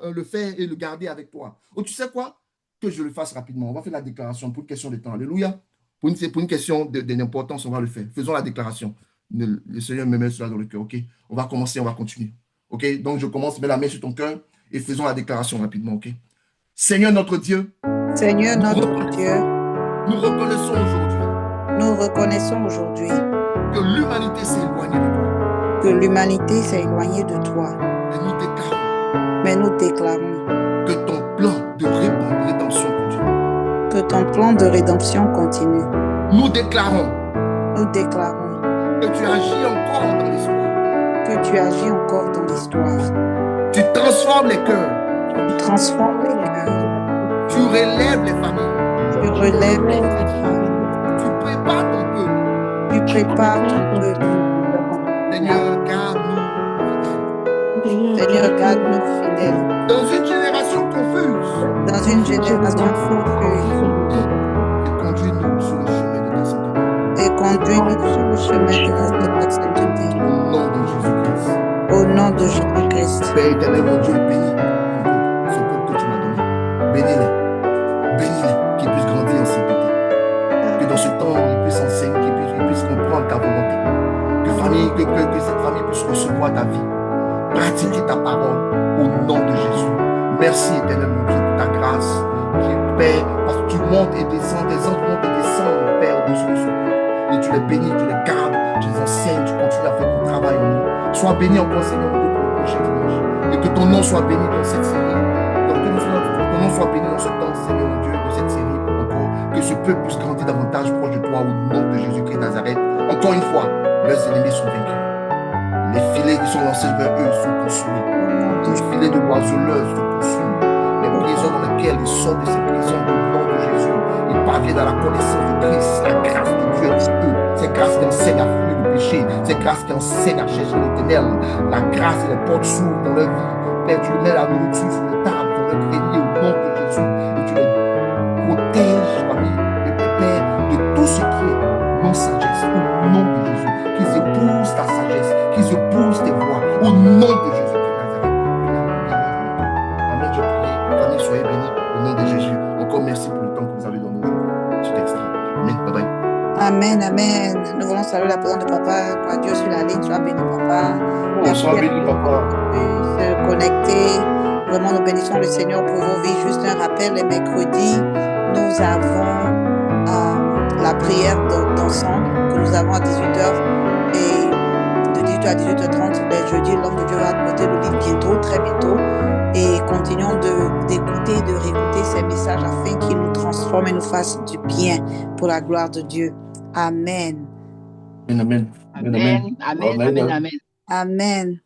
le faire et le garder avec toi. Ou tu sais quoi? Que je le fasse rapidement. On va faire la déclaration pour une question de temps. Alléluia. Pour une question d'importance, on va le faire. Faisons la déclaration. Le Seigneur me met cela dans le cœur. OK? On va commencer, on va continuer. OK? Donc, je commence, mets la main sur ton cœur et faisons la déclaration rapidement. OK? Seigneur notre Dieu. Seigneur notre Dieu, Nous reconnaissons aujourd'hui Nous reconnaissons aujourd'hui que l'humanité s'est éloignée de toi. que l'humanité s'est éloignée de toi. Et nous déclarons Mais nous déclarons que ton plan de rédemption continue. que ton plan de rédemption continue. Nous déclarons Nous déclarons que tu agis encore dans l'histoire. que tu agis encore dans l'histoire. Tu transformes les cœurs. Tu transformes les cœurs. Tu relèves les familles. Tu relèves les familles. Tu prépares ton peuple. Tu prépares ton peuple. Seigneur, garde-nous. Seigneur, garde-nous fidèles. Dans une génération confuse, Dans une génération confuse. conduis-nous sur le chemin de ta sainteté. Et conduis-nous sur le chemin de ta sainteté. Au nom de Jésus-Christ. Au nom de Jésus-Christ. Père éternel, mon Dieu, bénis ce peuple que tu m'as donné. Bénis-les. Bénis-les, qu'ils puissent grandir en sainteté. Que dans ce temps, ils puissent enseigner, qu'ils puissent comprendre ta volonté. Que cette famille puisse recevoir ta vie. Pratiquer ta parole au nom de Jésus. Merci éternel mon Dieu pour ta grâce. Père, parce que tu montes et descends, des anges montent et descendent, Père, au-dessus de ce peuple. Et tu les bénis, tu les gardes, tu les enseignes, tu continues à faire ton travail en nous. Sois béni encore, Seigneur, mon Dieu, pour le prochain dimanche. Et que ton nom soit béni dans cette série. Donc, que ton nom soit béni dans ce temps, Seigneur, mon Dieu, de cette série encore. Que ce peuple puisse grandir davantage proche de toi au nom de Jésus-Christ de Nazareth. Encore une fois, leurs ennemis sont vaincus. Les filets qui sont lancés vers eux sont consumés. Les filets de oiseleurs sont consumés. Les prisons dans lesquelles ils sortent de ces prisons au nom de Jésus, ils parviennent à la connaissance de Christ. La grâce de Dieu est eux. C'est grâce qui enseigne à fuir le péché. C'est grâce qui enseigne à chercher l'éternel. La grâce et les portes s'ouvrent dans leur vie. Père, tu mets la nourriture sur la table dans leur grenier au nom de Jésus. Et tu les protèges, famille, et Père, de tout ce qui est non-sagesse au nom de Jésus. Qu'ils épousent ta sagesse, qu'ils épousent tes voies au nom de Jésus de Nazareth. Amen, je prie. Famille, soyez bénis au nom de Jésus. Encore merci pour le temps que vous avez donné aujourd'hui. C'est extra. Amen. Bye bye. Amen, amen. Nous voulons saluer la présence de papa. Quoi, Dieu sur la ligne, sois béni, papa. Sois béni, papa. Se connecter. Vraiment, nous bénissons le Seigneur pour vos vies. Juste un rappel, les mercredis, nous avons la prière d'ensemble que nous avons à 18h et de 18h à 18h30. Les jeudis, l'homme de Dieu va porter le livre bientôt, très bientôt. Et continuons d'écouter, de réécouter ces messages afin qu'ils nous transforment et nous fassent du bien pour la gloire de Dieu. Amen. Amen. Amen. Amen. Amen. Amen. Amen.